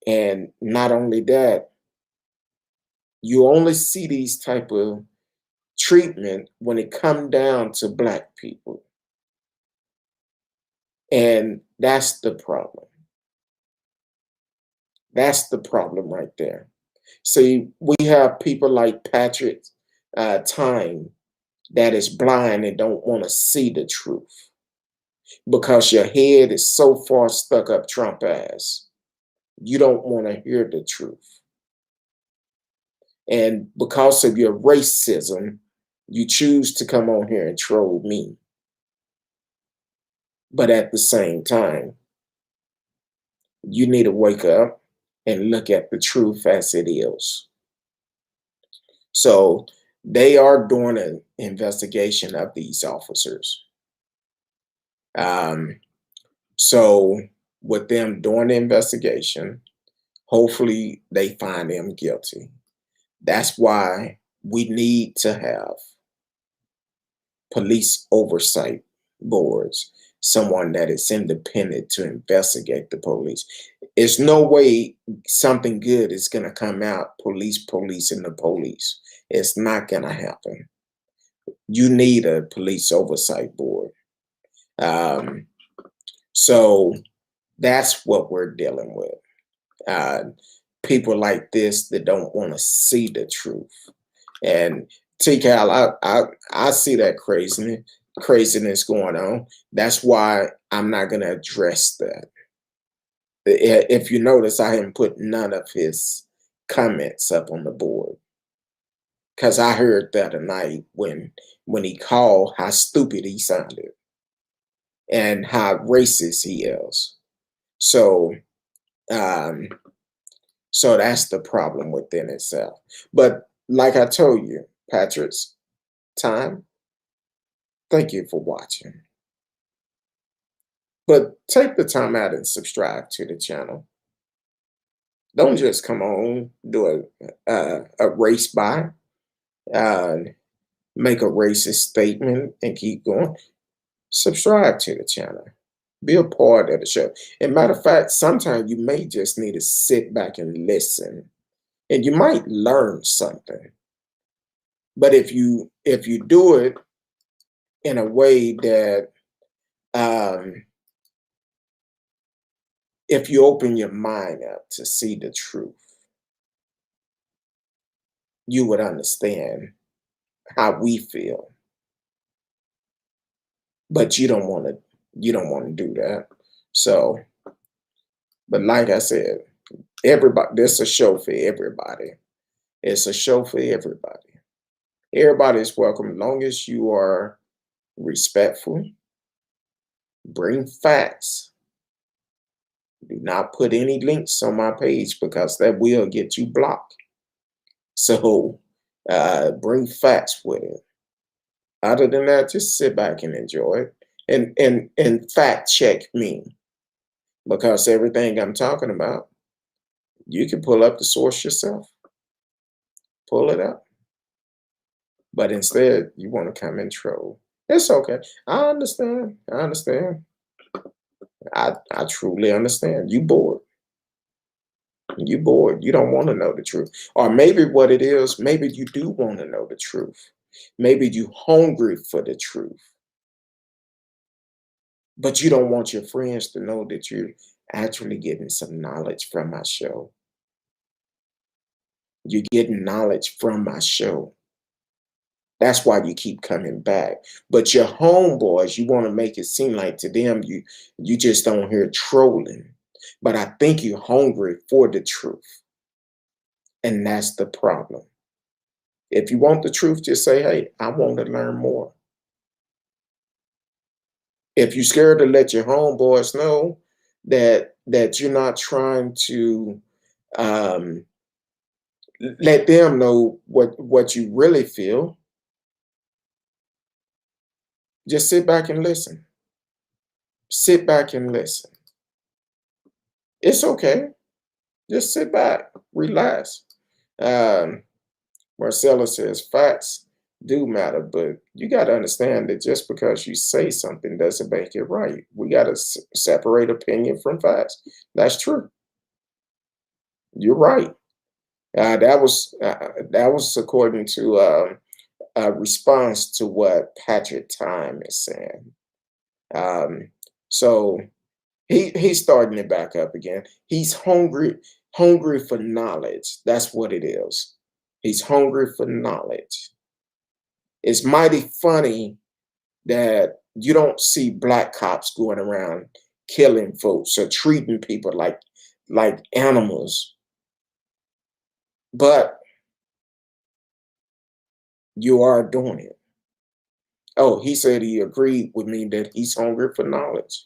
And not only that, you only see these type of treatment when it come down to Black people. And that's the problem. That's the problem right there. See, we have people like Patrick time that is blind and don't want to see the truth because your head is so far stuck up Trump ass. You don't want to hear the truth. And because of your racism, you choose to come on here and troll me. But at the same time, you need to wake up and look at the truth as it is. So they are doing an investigation of these officers. So with them doing the investigation, hopefully they find them guilty. That's why we need to have police oversight boards, someone that is independent to investigate the police. There's no way something good is going to come out, police, and the police. It's not going to happen. You need a police oversight board. So that's what we're dealing with. People like this that don't want to see the truth. And T-Cal, I see that craziness going on. That's why I'm not going to address that. If you notice, I haven't put none of his comments up on the board because I heard that tonight when he called how stupid he sounded and how racist he is. So that's the problem within itself. But like I told you, Patrick's time, thank you for watching. But take the time out and subscribe to the channel. Don't just come on, do a race by, make a racist statement and keep going. Subscribe to the channel. Be a part of the show. And matter of fact, sometimes you may just need to sit back and listen. And you might learn something. But if you do it in a way that if you open your mind up to see the truth, you would understand how we feel. But you don't want to do that. So, but like I said, everybody, this is a show for everybody. It's a show for everybody. Everybody is welcome as long as you are respectful. Bring facts. Do not put any links on my page because that will get you blocked. So bring facts with it. Other than that, just sit back and enjoy it. And fact check me. Because everything I'm talking about, you can pull up the source yourself. Pull it up. But instead, you want to come and troll. It's okay. I understand. I truly understand. You bored. You bored. You don't want to know the truth. Or maybe what it is, maybe you do want to know the truth. Maybe you hungry for the truth. But you don't want your friends to know that you're actually getting some knowledge from my show. You're getting knowledge from my show. That's why you keep coming back. But your homeboys, you want to make it seem like to them you just don't hear trolling. But I think you're hungry for the truth. And that's the problem. If you want the truth, just say, hey, I want to learn more. If you're scared to let your homeboys know that you're not trying to let them know what you really feel, just sit back and listen. Sit back and listen. It's okay. Just sit back, relax. Marcella says facts do matter, but you got to understand that just because you say something doesn't make it right. We got to separate opinion from facts. That's true. You're right. That was according to a response to what Patrick Time is saying. So he's starting it back up again. He's hungry for knowledge. That's what it is. He's hungry for knowledge. It's mighty funny that you don't see black cops going around killing folks or treating people like animals, but you are doing it. Oh, he said he agreed with me that he's hungry for knowledge.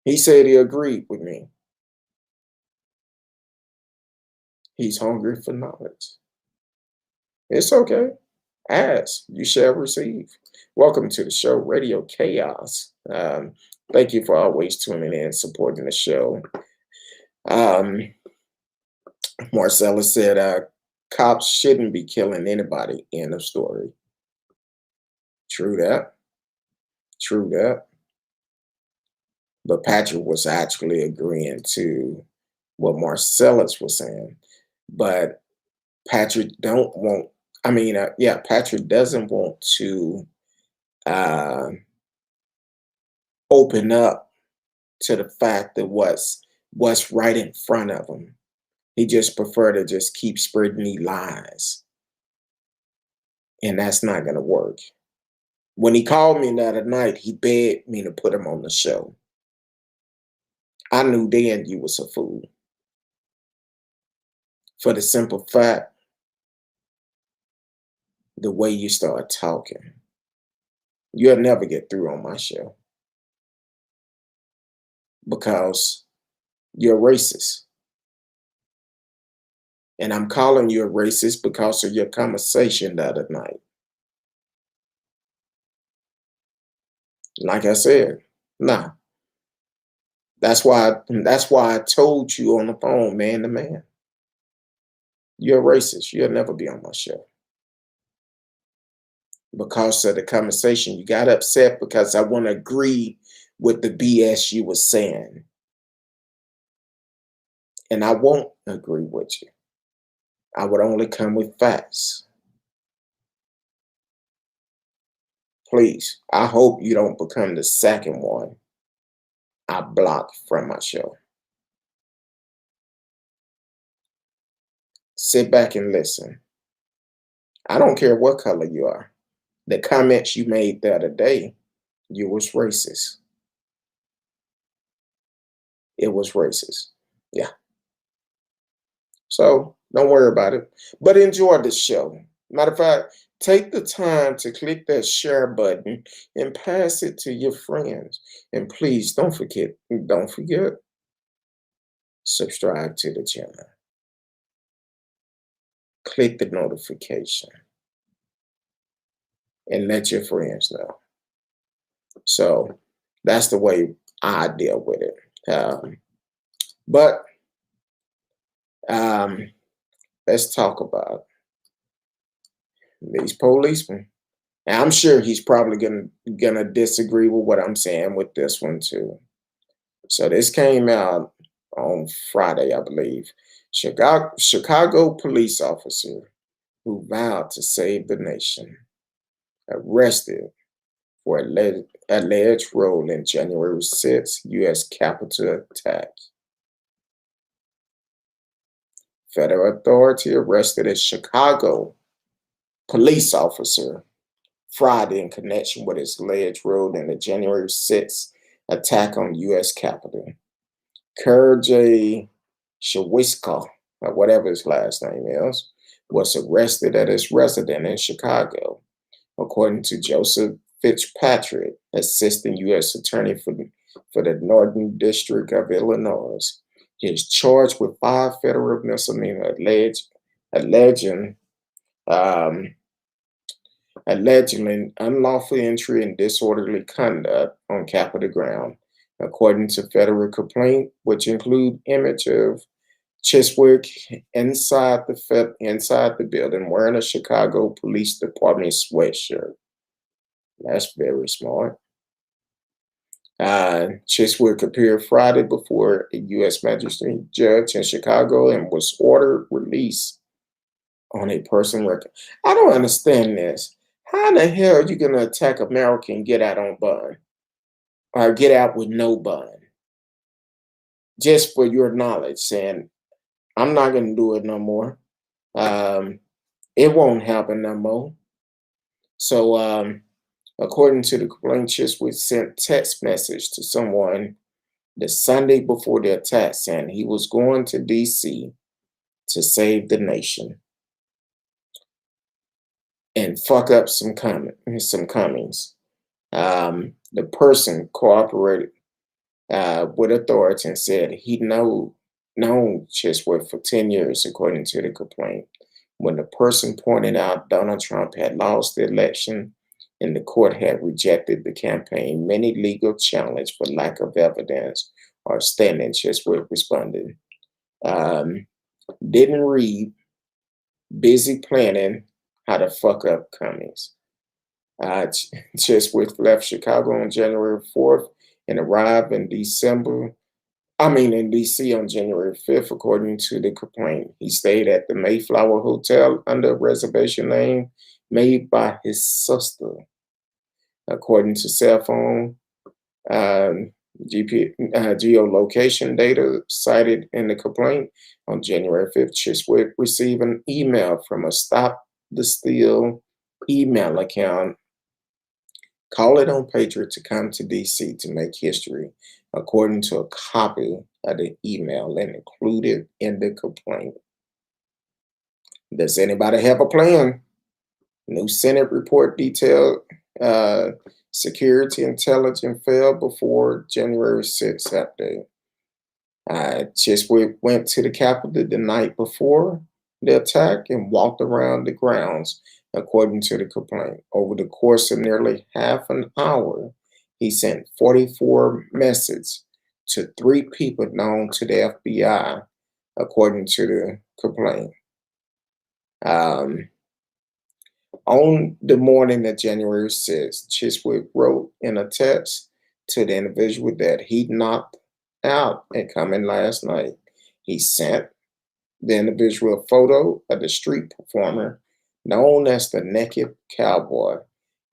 He said he agreed with me. He's hungry for knowledge. It's okay. Ask, you shall receive. Welcome to the show, Radio Chaos. Thank you for always tuning in, supporting the show. Marcella said, cops shouldn't be killing anybody. End of story. True that. True that. But Patrick was actually agreeing to what Marcellus was saying. But Patrick don't want, Patrick doesn't want to open up to the fact that what's right in front of him. He just prefer to just keep spreading these lies. And that's not going to work. When he called me the other night, he begged me to put him on the show. I knew then you was a fool. For the simple fact, the way you start talking, you'll never get through on my show. Because you're racist. And I'm calling you a racist because of your conversation the other night. Like I said, nah. That's why I told you on the phone, man to man. You're a racist. You'll never be on my show. Because of the conversation, you got upset because I want to agree with the BS you were saying. And I won't agree with you. I would only come with facts. Please, I hope you don't become the second one I block from my show. Sit back and listen. I don't care what color you are. The comments you made the other day, you was racist. It was racist. Yeah. So don't worry about it. But enjoy the show. Matter of fact, take the time to click that share button and pass it to your friends. And please don't forget, subscribe to the channel. Click the notification and let your friends know. So that's the way I deal with it. But let's talk about these policemen. And I'm sure he's probably gonna disagree with what I'm saying with this one too. So this came out on Friday, I believe. Chicago police officer who vowed to save the nation, arrested for alleged role in January 6th U.S. Capitol attack. Federal authority arrested a Chicago police officer Friday in connection with his alleged role in the January 6th attack on U.S. Capitol. Karol J. Chwiesiuk, or whatever his last name is, was arrested at his residence in Chicago, according to Joseph Fitzpatrick, assistant U.S. attorney for the Northern District of Illinois. He is charged with 5 federal misdemeanor alleging unlawful entry and disorderly conduct on Capitol ground, according to federal complaint, which include image of Chwiesiuk inside the building wearing a Chicago Police Department sweatshirt. That's very smart. Chwiesiuk appeared Friday before a U.S. magistrate judge in Chicago and was ordered released on a person record. I don't understand this. How in the hell are you going to attack America and get out on bond? Or get out with no bond? Just for your knowledge, saying, I'm not going to do it no more. It won't happen no more. So, according to the complaint, Chwiesiuk sent text message to someone the Sunday before the attack saying he was going to DC to save the nation and fuck up some comings. The person cooperated with authorities and said he known Chwiesiuk for 10 years, according to the complaint. When the person pointed out Donald Trump had lost the election and the court had rejected the campaign, many legal challenge for lack of evidence or standing, Chwiesiuk responded. Um, didn't read, busy planning how to fuck up Cummings. Chwiesiuk left Chicago on January 4th and arrived in in DC on January 5th, according to the complaint. He stayed at the Mayflower Hotel under a reservation name made by his sister. According to cell phone geolocation data cited in the complaint, on January 5th, Chwiesiuk received an email from a Stop the Steal email account. Call it on Patriot to come to DC to make history, according to a copy of the email and included in the complaint. Does anybody have a plan? New Senate report detailed security intelligence fell before January 6th update. Chwiesiuk went to the Capitol the night before the attack and walked around the grounds, according to the complaint. Over the course of nearly half an hour, he sent 44 messages to 3 people known to the FBI, according to the complaint. On the morning of January 6th, Chwiesiuk wrote in a text to the individual that he knocked out and coming last night. He sent the individual a photo of the street performer known as the Naked Cowboy,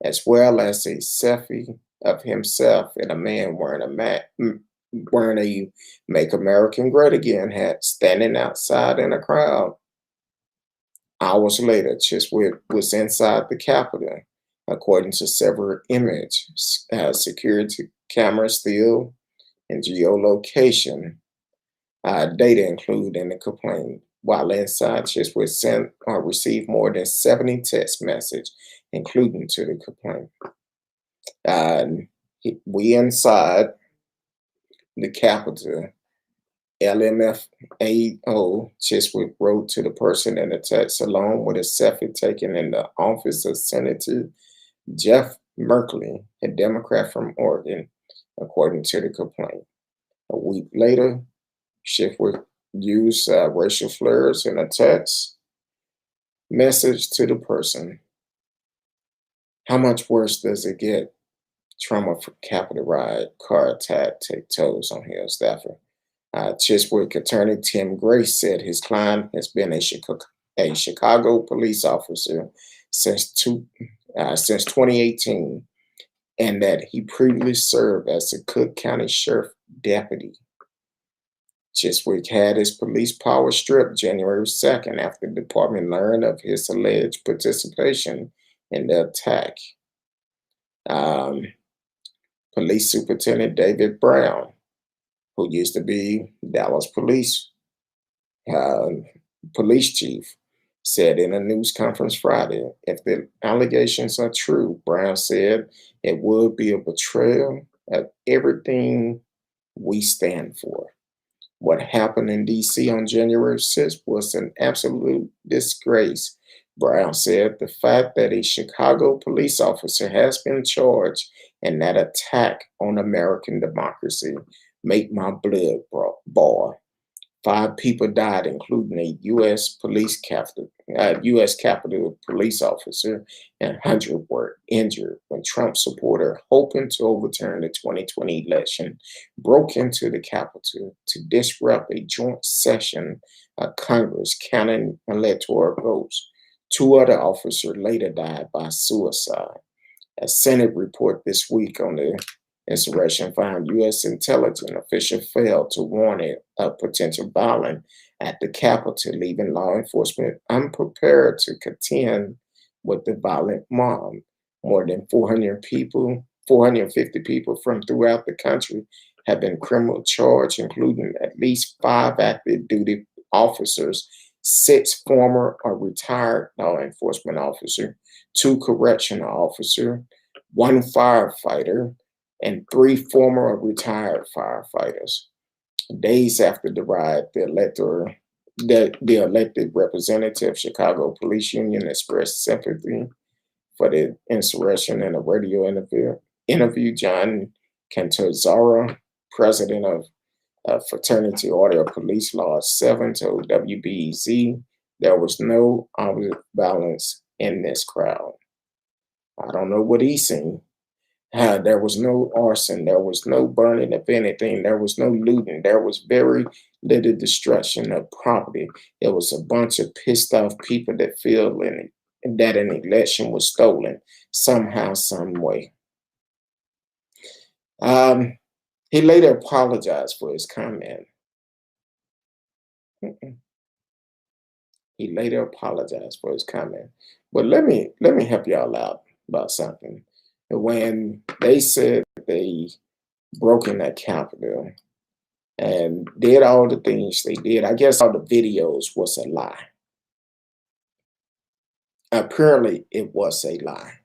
as well as a selfie of himself and a man wearing a Make America Great Again hat standing outside in a crowd. Hours later, Chwiesiuk was inside the Capitol, according to several images, security camera still, and geolocation data included in the complaint. While inside, Chwiesiuk sent or received more than 70 text messages, including to the complaint. We inside the Capitol. LMFAO, Chwiesiuk wrote to the person in the text along with a selfie taken in the office of Senator Jeff Merkley, a Democrat from Oregon, according to the complaint. A week later, Chwiesiuk used racial slurs in a text message to the person. How much worse does it get? Trauma for Capitol riot, car attack take tolls on Hill staffer. Chwiesiuk attorney Tim Grace said his client has been a Chicago police officer since 2018, and that he previously served as a Cook County Sheriff deputy. Chwiesiuk had his police power stripped January 2nd after the department learned of his alleged participation in the attack. Police Superintendent David Brown, who used to be Dallas police chief, said in a news conference Friday, if the allegations are true, Brown said it would be a betrayal of everything we stand for. What happened in DC on January 6th was an absolute disgrace. Brown said the fact that a Chicago police officer has been charged in that attack on American democracy make my blood boil. 5 people died, including a U.S. Capitol police officer, and 100 were injured when Trump supporter hoping to overturn the 2020 election broke into the Capitol to disrupt a joint session of Congress counting electoral votes. 2 other officers later died by suicide. A Senate report this week on the insurrection found U.S. intelligence officials failed to warn it of potential violence at the Capitol, leaving law enforcement unprepared to contend with the violent mob. More than 400 people, 450 people from throughout the country have been criminally charged, including at least 5 active duty officers, 6 former or retired law enforcement officers, 2 correctional officers, 1 firefighter, and 3 former or retired firefighters. Days after the riot, the elected representative Chicago Police Union expressed sympathy for the insurrection in a radio interview. John Cantazzaro, president of Fraternity Order of Police Law 7, told WBEZ there was no obvious violence in this crowd. I don't know what he's seen. There was no arson. There was no burning of anything. There was no looting. There was very little destruction of property. It was a bunch of pissed off people that feel that an election was stolen somehow, some way. He later apologized for his comment. He later apologized for his comment. But let me help y'all out about something. When they said they broke in that Capitol and did all the things they did, I guess all the videos was a lie. Apparently, it was a lie.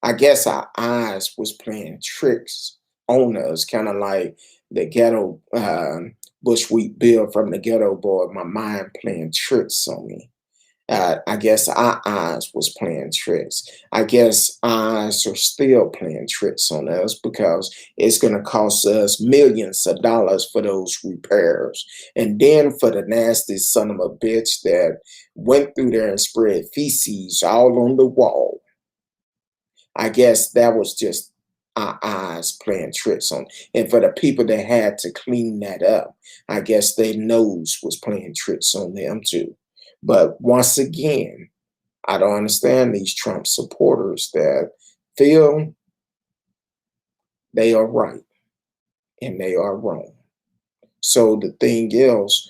I guess our eyes was playing tricks on us, kind of like the ghetto Bushwick Bill from the Ghetto Boy. My mind playing tricks on me. I guess our eyes was playing tricks. I guess eyes are still playing tricks on us because it's going to cost us millions of dollars for those repairs. And then for the nasty son of a bitch that went through there and spread feces all on the wall. I guess that was just our eyes playing tricks on. And for the people that had to clean that up, I guess their nose was playing tricks on them too. But once again, I don't understand these Trump supporters that feel they are right and they are wrong. So the thing is,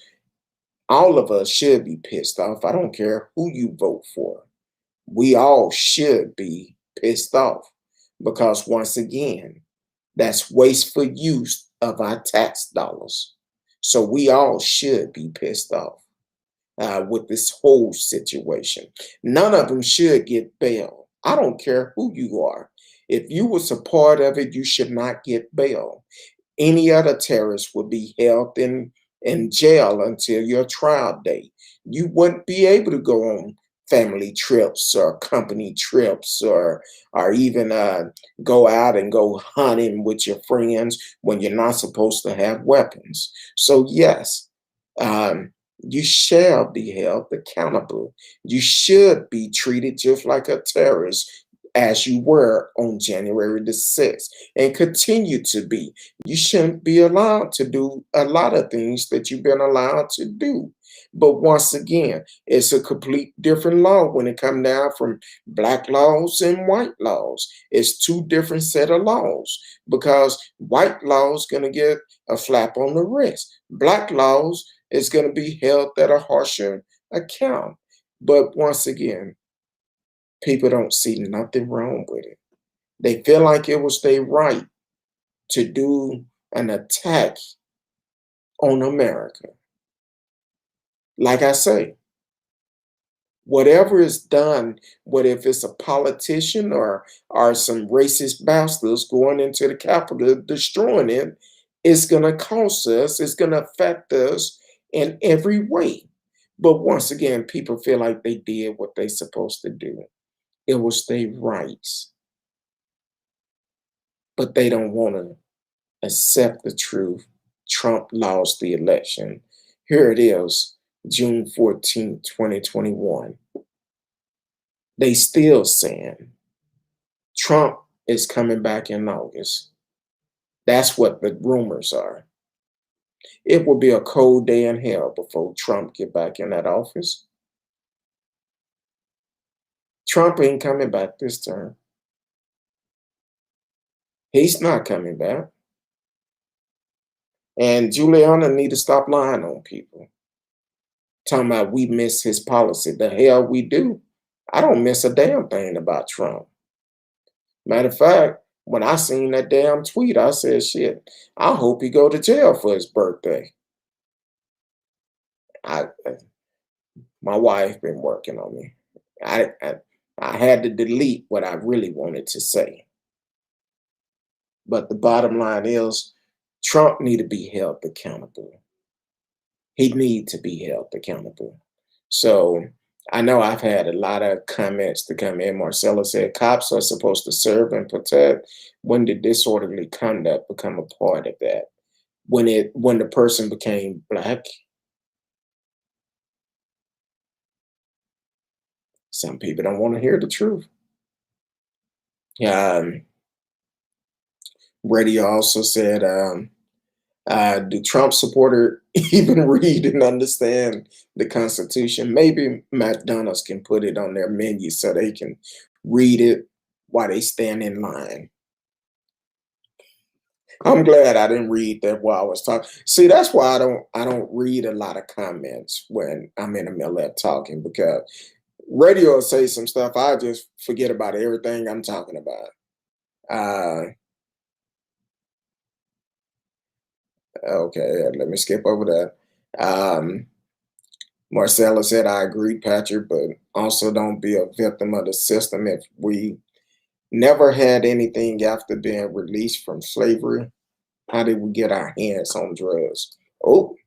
all of us should be pissed off. I don't care who you vote for. We all should be pissed off because once again, that's wasteful use of our tax dollars. So we all should be pissed off with this whole situation. None of them should get bail. I don't care who you are. If you was a part of it, you should not get bail. Any other terrorist would be held in jail until your trial date. You wouldn't be able to go on family trips or company trips or even go out and go hunting with your friends when you're not supposed to have weapons. So yes, you shall be held accountable. You should be treated just like a terrorist as you were on January the 6th and continue to be. You shouldn't be allowed to do a lot of things that you've been allowed to do. But once again, it's a complete different law when it comes down from black laws and white laws. It's two different set of laws because white law is going to get a flap on the wrist. Black laws is going to be held at a harsher account. But once again, people don't see nothing wrong with it. They feel like it was their right to do an attack on America. Like I say, whatever is done, whether if it's a politician or some racist bastards going into the Capitol destroying it, it's going to cost us, it's going to affect us in every way. But once again, people feel like they did what they're supposed to do. It was their rights. But they don't want to accept the truth. Trump lost the election. Here it is, June 14, 2021. They still saying Trump is coming back in August. That's what the rumors are. It will be a cold day in hell before Trump get back in that office. Trump ain't coming back this term. He's not coming back. And Juliana need to stop lying on people. Talking about we miss his policy. The hell we do. I don't miss a damn thing about Trump. Matter of fact, when I seen that damn tweet, I said, "Shit, I hope he go to jail for his birthday." I My wife been working on me. I, I I had to delete what I really wanted to say, but the bottom line is, Trump need to be held accountable. He need to be held accountable. So I know I've had a lot of comments to come in. Marcella said cops are supposed to serve and protect. When did disorderly conduct become a part of that? When the person became black? Some people don't want to hear the truth. Um, Radio also said, do Trump supporter even read and understand the Constitution? Maybe McDonald's can put it on their menu so they can read it while they stand in line. I'm glad I didn't read that while I was talking. See, that's why I don't read a lot of comments when I'm in the middle of talking, because radio will say some stuff I just forget about everything I'm talking about. Uh, okay, let me skip over that. Marcella said, I agree, Patrick, but also don't be a victim of the system. If we never had anything after being released from slavery, how did we get our hands on drugs? Oh,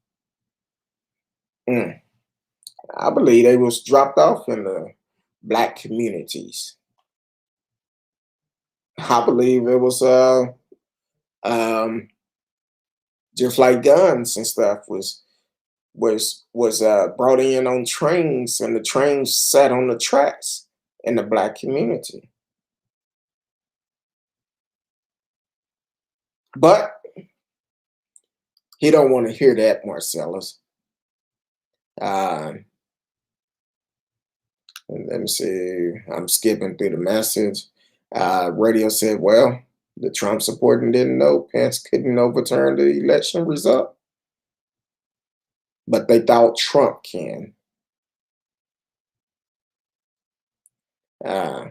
mm, I believe they was dropped off in the black communities. I believe it was um, just like guns and stuff was brought in on trains, and the trains sat on the tracks in the black community. But he don't want to hear that, Marcellus. Uh, Let me see. I'm skipping through the message. Radio said, well, the Trump supporting didn't know Pence couldn't overturn the election result, but they thought Trump can. Uh,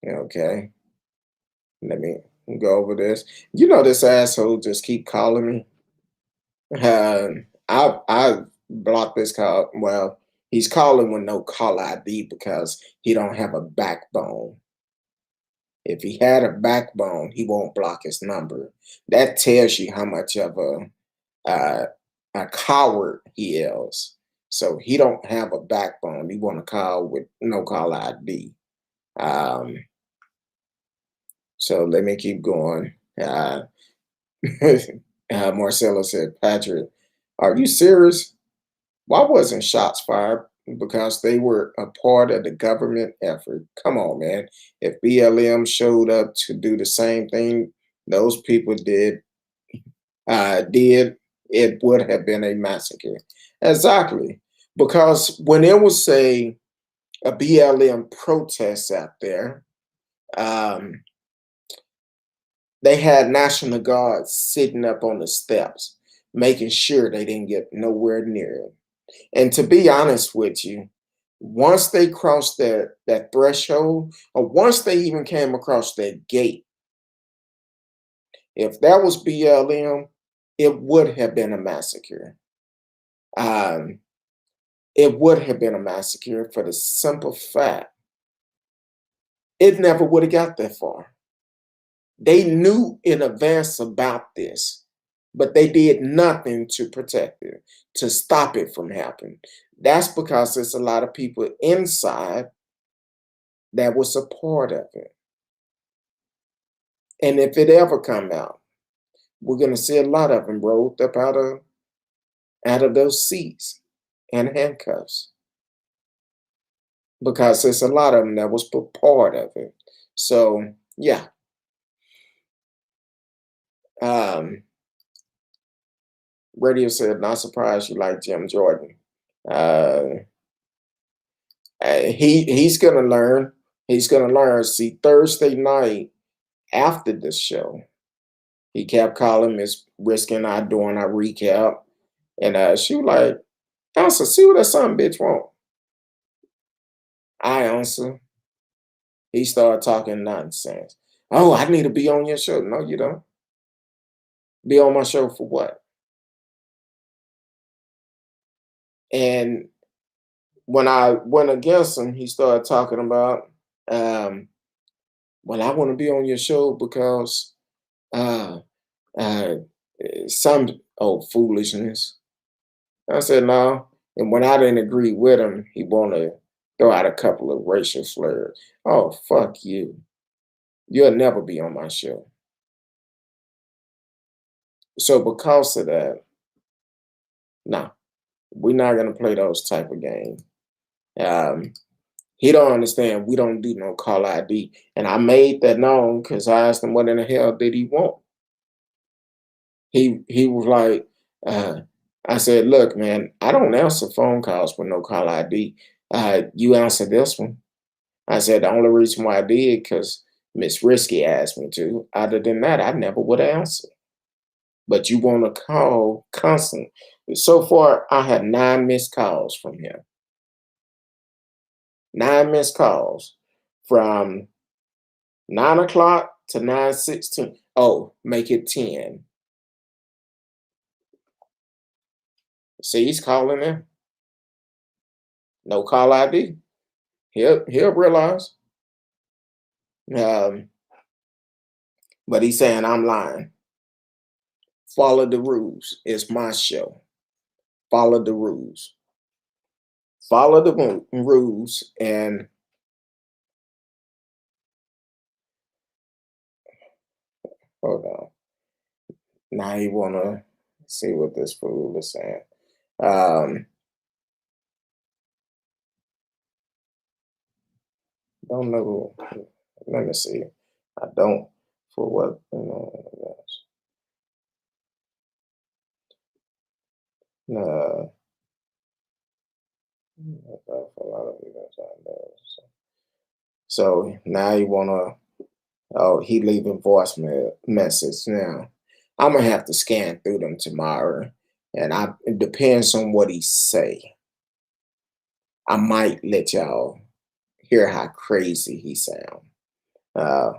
okay, let me go over this. You know, this asshole just keep calling me. I blocked this call. Well, he's calling with no call ID because he don't have a backbone. If he had a backbone, he won't block his number. That tells you how much of uh, a coward he is. So he don't have a backbone. He want to call with no call ID. Um, so let me keep going. Marcelo said, Patrick, are you serious? Why wasn't shots fired? Because they were a part of the government effort. Come on, man. If BLM showed up to do the same thing those people did, it would have been a massacre. Exactly. Because when there was a BLM protest out there, um, they had National Guards sitting up on the steps, making sure they didn't get nowhere near it. And to be honest with you, once they crossed that threshold, or once they even came across that gate, if that was BLM, it would have been a massacre. Um, it would have been a massacre for the simple fact it never would have got that far. They knew in advance about this, but they did nothing to protect it, to stop it from happening. That's because there's a lot of people inside that was a part of it. And if it ever come out, we're gonna see a lot of them rolled up out of those seats and handcuffs, because there's a lot of them that was part of it. So yeah, um, Radio said, not surprised you like Jim Jordan. Uh, he's gonna learn. He's gonna learn. See, Thursday night after the show, he kept calling Miss Risky and I doing our recap, and she was like, "Answer, see what that son bitch want." I answer. He started talking nonsense. Oh, I need to be on your show. No, you don't. Be on my show for what? And when I went against him, he started talking about, um, well, I want to be on your show because uh, uh, some old foolishness. I said no. And when I didn't agree with him, he wanted to throw out a couple of racial slurs. Oh, fuck you. You'll never be on my show. So because of that, no, we're not gonna play those type of games. Um, he don't understand. We don't do no call ID, and I made that known because I asked him what in the hell did he want. He was like, uh, I said, look, man, I don't answer phone calls with no call ID. You answer this one. I said the only reason why I did because Miss Risky asked me to. Other than that, I never would answer. But you want to call constant. So far, I had 9 missed calls from him. 9 missed calls from 9 o'clock to 9:16. Oh, make it 10. See, he's calling in. No call ID. He'll realize. Um, but he's saying I'm lying. Follow the rules. It's my show. Follow the rules. Follow the rules. And hold on. Now you wanna see what this fool is saying. Um, don't know. Let me see. I don't for what you know. No, for a lot of people. So now you wanna. Oh, he leaving voicemail message now. I'm gonna have to scan through them tomorrow, and it depends on what he say. I might let y'all hear how crazy he sound. Uh,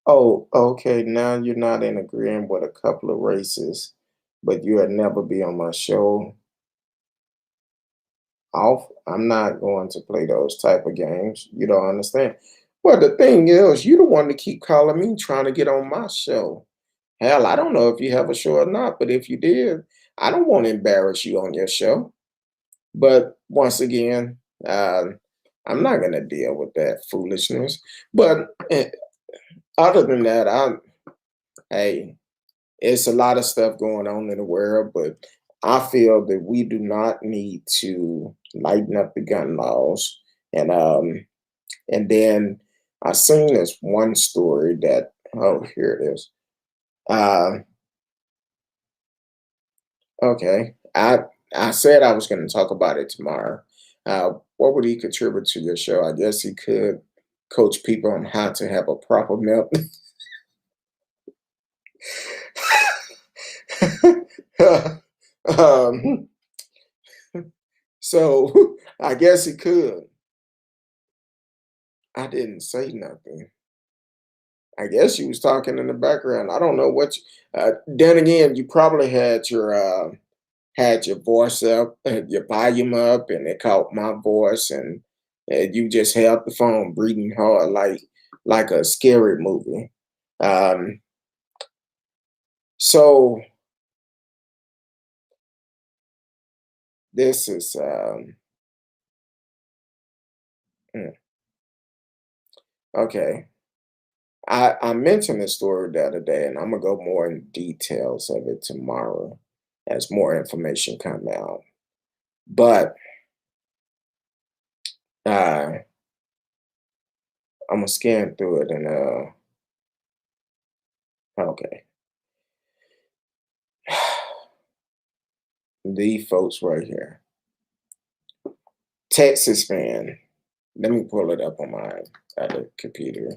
oh, okay. Now you're not in agreement with a couple of races, but you'll never be on my show. Off. I'm not going to play those type of games. You don't understand. Well, the thing is, you the one to keep calling me trying to get on my show. Hell, I don't know if you have a show or not, but if you did, I don't want to embarrass you on your show. But once again, I'm not going to deal with that foolishness. But other than that, hey, it's a lot of stuff going on in the world, but I feel that we do not need to lighten up the gun laws. And then I seen this one story that here it is. Uh, okay, I said I was going to talk about it tomorrow. What would he contribute to your show? I guess he could coach people on how to have a proper milk. um, so I guess he could. I didn't say nothing. I guess you was talking in the background. I don't know what. Then again, you probably had your voice up, your volume up, and it caught my voice, and you just held the phone, breathing hard, like a scary movie. Um, so this is mm, okay. I mentioned this story the other day, and I'm gonna go more in details of it tomorrow as more information come out. But uh, I'm gonna scan through it and okay. The folks right here. Texas fan. Let me pull it up on my other computer.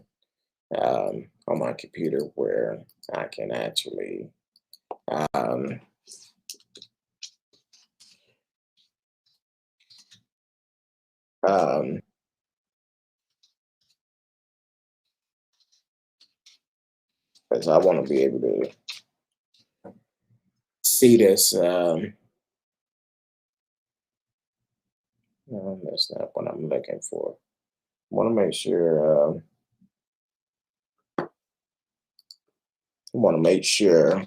On my computer where I can actually Um, um, because I want to be able to see this. No, that's not what I'm looking for. I want to make sure. I want to make sure.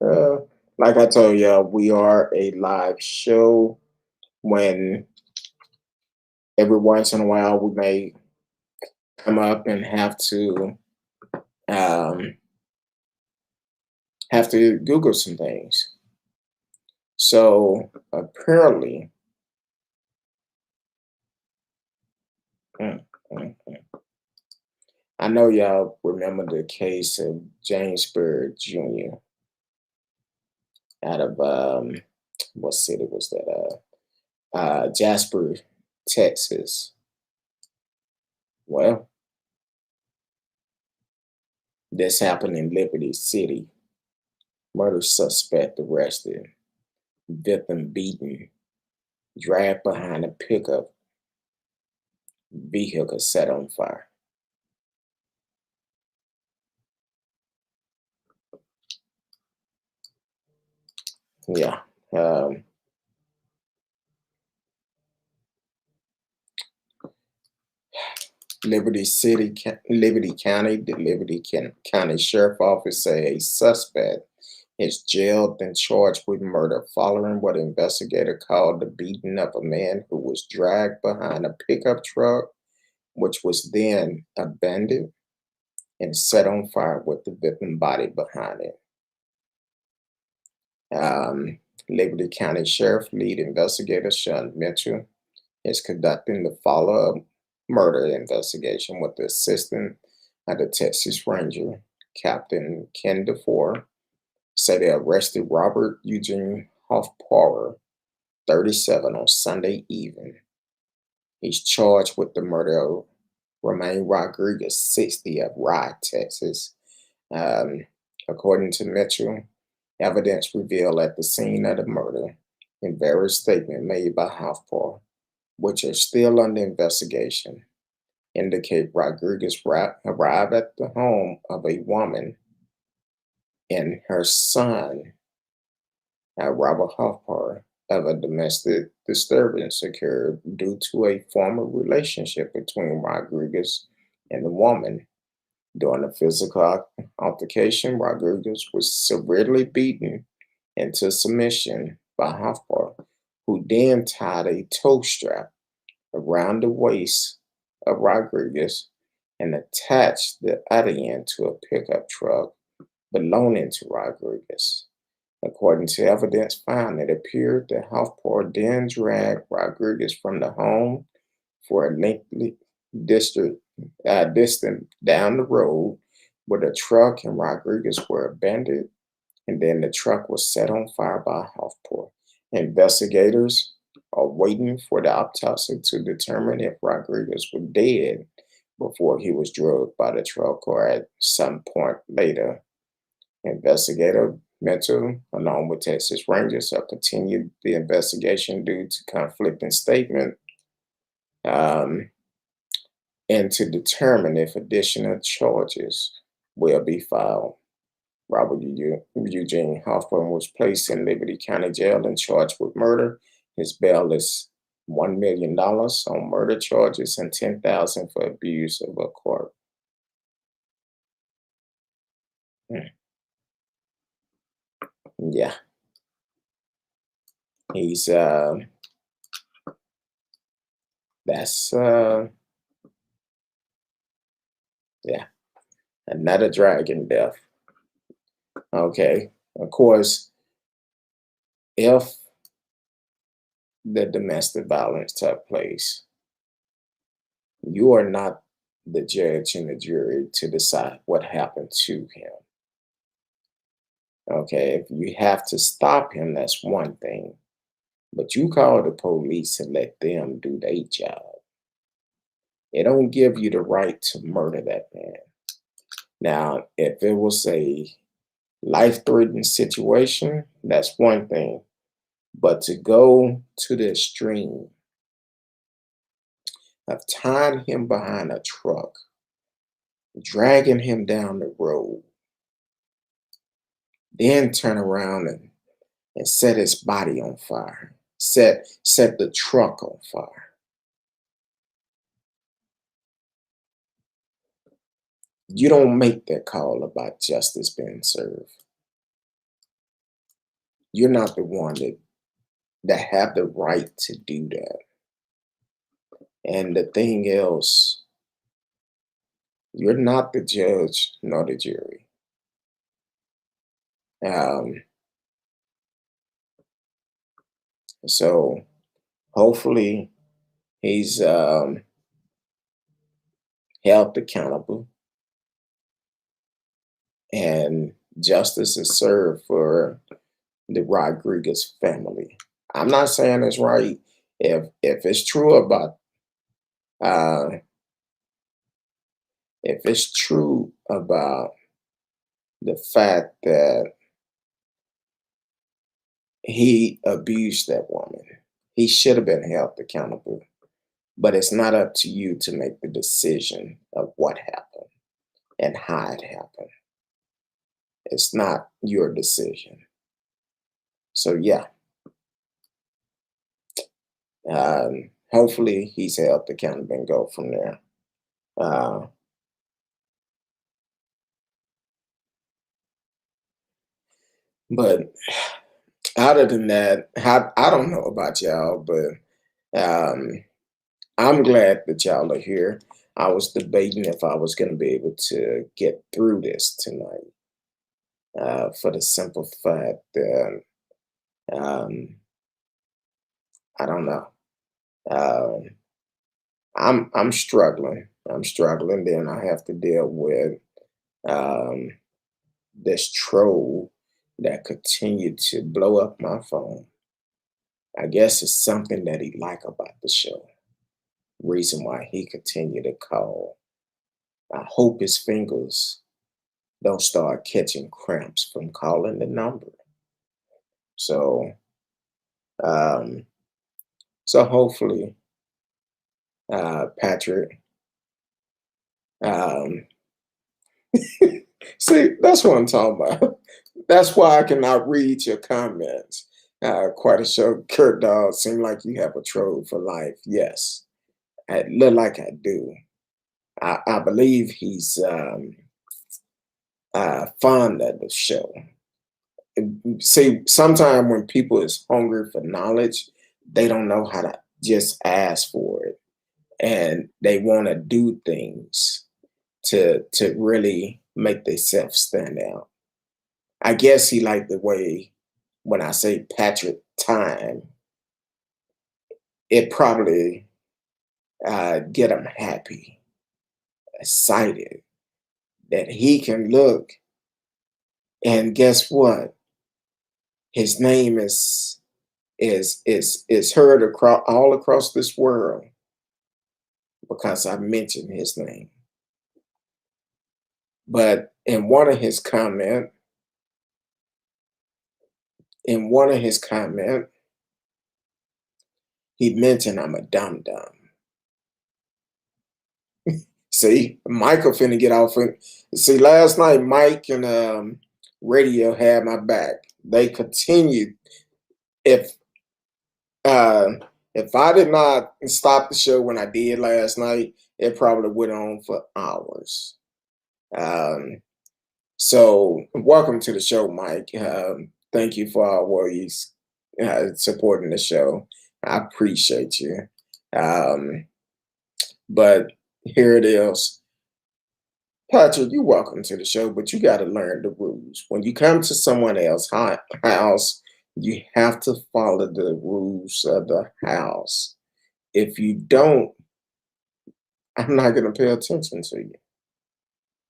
Uh, like I told you, we are a live show. When every once in a while we may come up and um, have to Google some things. So apparently, mm, mm, mm. I know y'all remember the case of James Byrd Jr. out of what city was that? Jasper, Texas. Well, this happened in Liberty City. Murder suspect arrested. Victim beaten. Dragged behind a pickup. Vehicle set on fire. Yeah. Um, Liberty County, the County Sheriff Office say a suspect is jailed and charged with murder following what investigator called the beating of a man who was dragged behind a pickup truck, which was then abandoned and set on fire with the victim body behind it. Liberty County Sheriff lead investigator Sean Mitchell is conducting the follow-up murder investigation with the assistant of the Texas Ranger, Captain Ken DeFore, said they arrested Robert Eugene Hoffpower, 37, on Sunday evening. He's charged with the murder of Romain Rodriguez, 60, of Riot, Texas. Um, According to Mitchell, evidence revealed at the scene of the murder and various statements made by Hoffpower, which are still under investigation, indicate Rodriguez arrived at the home of a woman and her son, Robert Hoffpower, of a domestic disturbance occurred due to a former relationship between Rodriguez and the woman. During a physical altercation, Rodriguez was severely beaten into submission by Hoffpower, who then tied a toe strap around the waist of Rodriguez and attached the other end to a pickup truck belonging to Rodriguez. According to evidence found, it appeared that Hoffpower then dragged Rodriguez from the home for a lengthy distance down the road where the truck and Rodriguez were abandoned, and then the truck was set on fire by Hoffpower. Investigators are waiting for the autopsy to determine if Rodriguez was dead before he was drugged by the truck or at some point later. Investigator Mitchell, along with Texas Rangers, have continued the investigation due to conflicting statements, um, and to determine if additional charges will be filed. Robert Eugene Hoffman was placed in Liberty County Jail and charged with murder. His bail is $1 million on murder charges and $10,000 for abuse of a court. Hmm. Yeah, he's that's yeah, another dragon death. Okay, of course, if the domestic violence took place, you are not the judge and the jury to decide what happened to him. Okay, if you have to stop him, that's one thing. But you call the police and let them do their job. It don't give you the right to murder that man. Now, if it was a life-threatening situation, that's one thing. But to go to the extreme of tying him behind a truck, dragging him down the road, then turn around and set his body on fire, set the truck on fire. You don't make that call about justice being served. You're not the one that have the right to do that. And the thing else, you're not the judge nor the jury. Um, so hopefully he's held accountable and justice is served for the Rodriguez family. I'm not saying it's right. If it's true about uh, if it's true about the fact that he abused that woman, he should have been held accountable. But it's not up to you to make the decision of what happened and how it happened. It's not your decision. So yeah, hopefully he's held accountable and go from there. Uh, but other than that, I don't know about y'all, but I'm glad that y'all are here. I was debating if I was going to be able to get through this tonight, for the simple fact that um, I don't know. Um, I'm struggling. I'm struggling. Then I have to deal with um, this troll that continued to blow up my phone. I guess it's something that he like about the show. Reason why he continued to call. I hope his fingers don't start catching cramps from calling the number. So, um, so hopefully, Patrick. Um, see, that's what I'm talking about. That's why I cannot read your comments. Quite a show, Kurt Dog. Seem like you have a troll for life. Yes, I look like I do. I believe he's fond of the show. See, sometimes when people is hungry for knowledge, they don't know how to just ask for it, and they want to do things to really make themselves stand out. I guess he liked the way when I say Patrick time, it probably get him happy, excited that he can look and guess what? His name is heard across all across this world because I mentioned his name. But in one of his comment, he mentioned I'm a dum dum. See, Michael finna get off it. See, last night Mike and Radio had my back. They continued. If uh, if I did not stop the show when I did last night, it probably went on for hours. Um, so welcome to the show, Mike. Thank you for always supporting the show. I appreciate you. But here it is. Patrick, you're welcome to the show, but you got to learn the rules. When you come to someone else's house, you have to follow the rules of the house. If you don't, I'm not going to pay attention to you.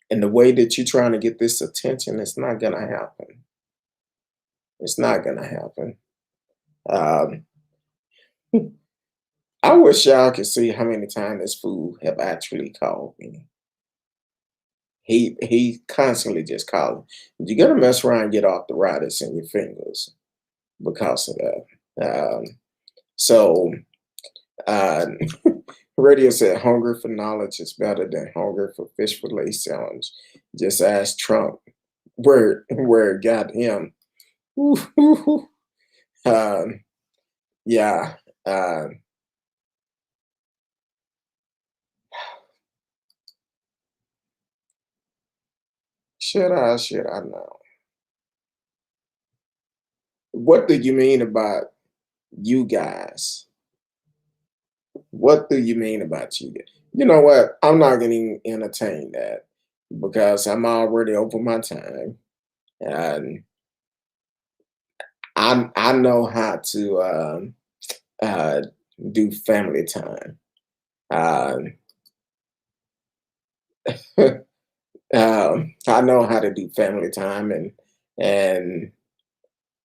And the way that you're trying to get this attention, it's not going to happen. It's not going to happen. Um, I wish y'all could see how many times this fool have actually called me. He constantly just calling. You gotta mess around and get off the riders in your fingers because of that. So uh Radio said hunger for knowledge is better than hunger for fish fillet sandwich. Just ask Trump where it got him. um, yeah. Uh, should I know? What do you mean about you guys? What do you mean about you guys? You know what? I'm not gonna even entertain that because I'm already over my time. And I know how to uh, do family time. Um, I know how to do family time, and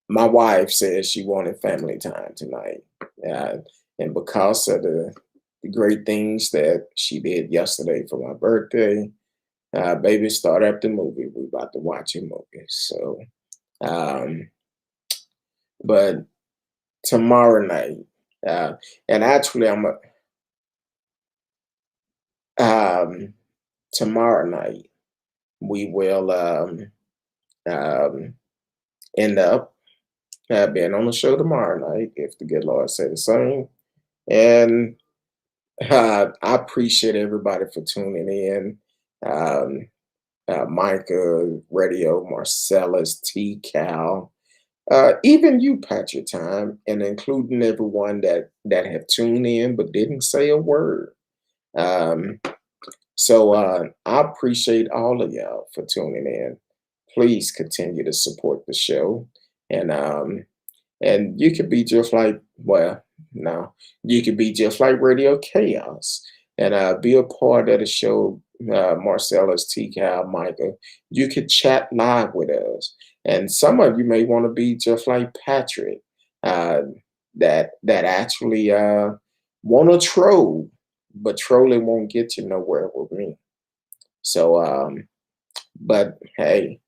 my wife said she wanted family time tonight, uh, and because of the great things that she did yesterday for my birthday, baby, start up the movie. We about to watch a movie, so um, but tomorrow night, uh, and actually um, tomorrow night we will um, end up being on the show tomorrow night if the good Lord say the same. And I appreciate everybody for tuning in. Um, Micah, Radio, Marcellus, T. Cal, even you, Patrick Time, and including everyone that have tuned in but didn't say a word. Um, so I appreciate all of y'all for tuning in. Please continue to support the show, and you could be just like, well, no, you could be just like Radio Chaos and be a part of the show. Marcellus, T. Cal, Micah, you could chat live with us, and some of you may want to be just like Patrick, uh, that actually want to troll, but trolling won't get you nowhere with me. So, but hey,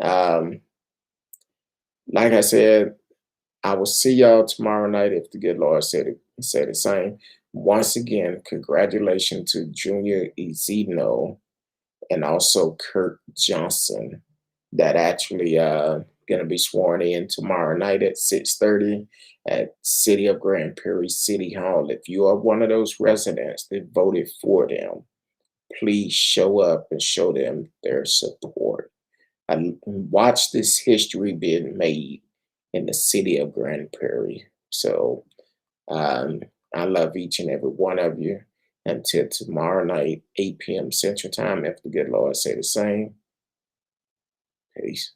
um, like I said, I will see y'all tomorrow night if the good Lord said the same. Once again, congratulations to Junior Ezino and also Kurt Johnson that actually gonna be sworn in tomorrow night at 6:30 at City of Grand Prairie City Hall. If you are one of those residents that voted for them, please show up and show them their support. I watch this history being made in the city of Grand Prairie. So um, I love each and every one of you. Until tomorrow night, 8 p.m. Central Time, if the good Lord say the same. Peace.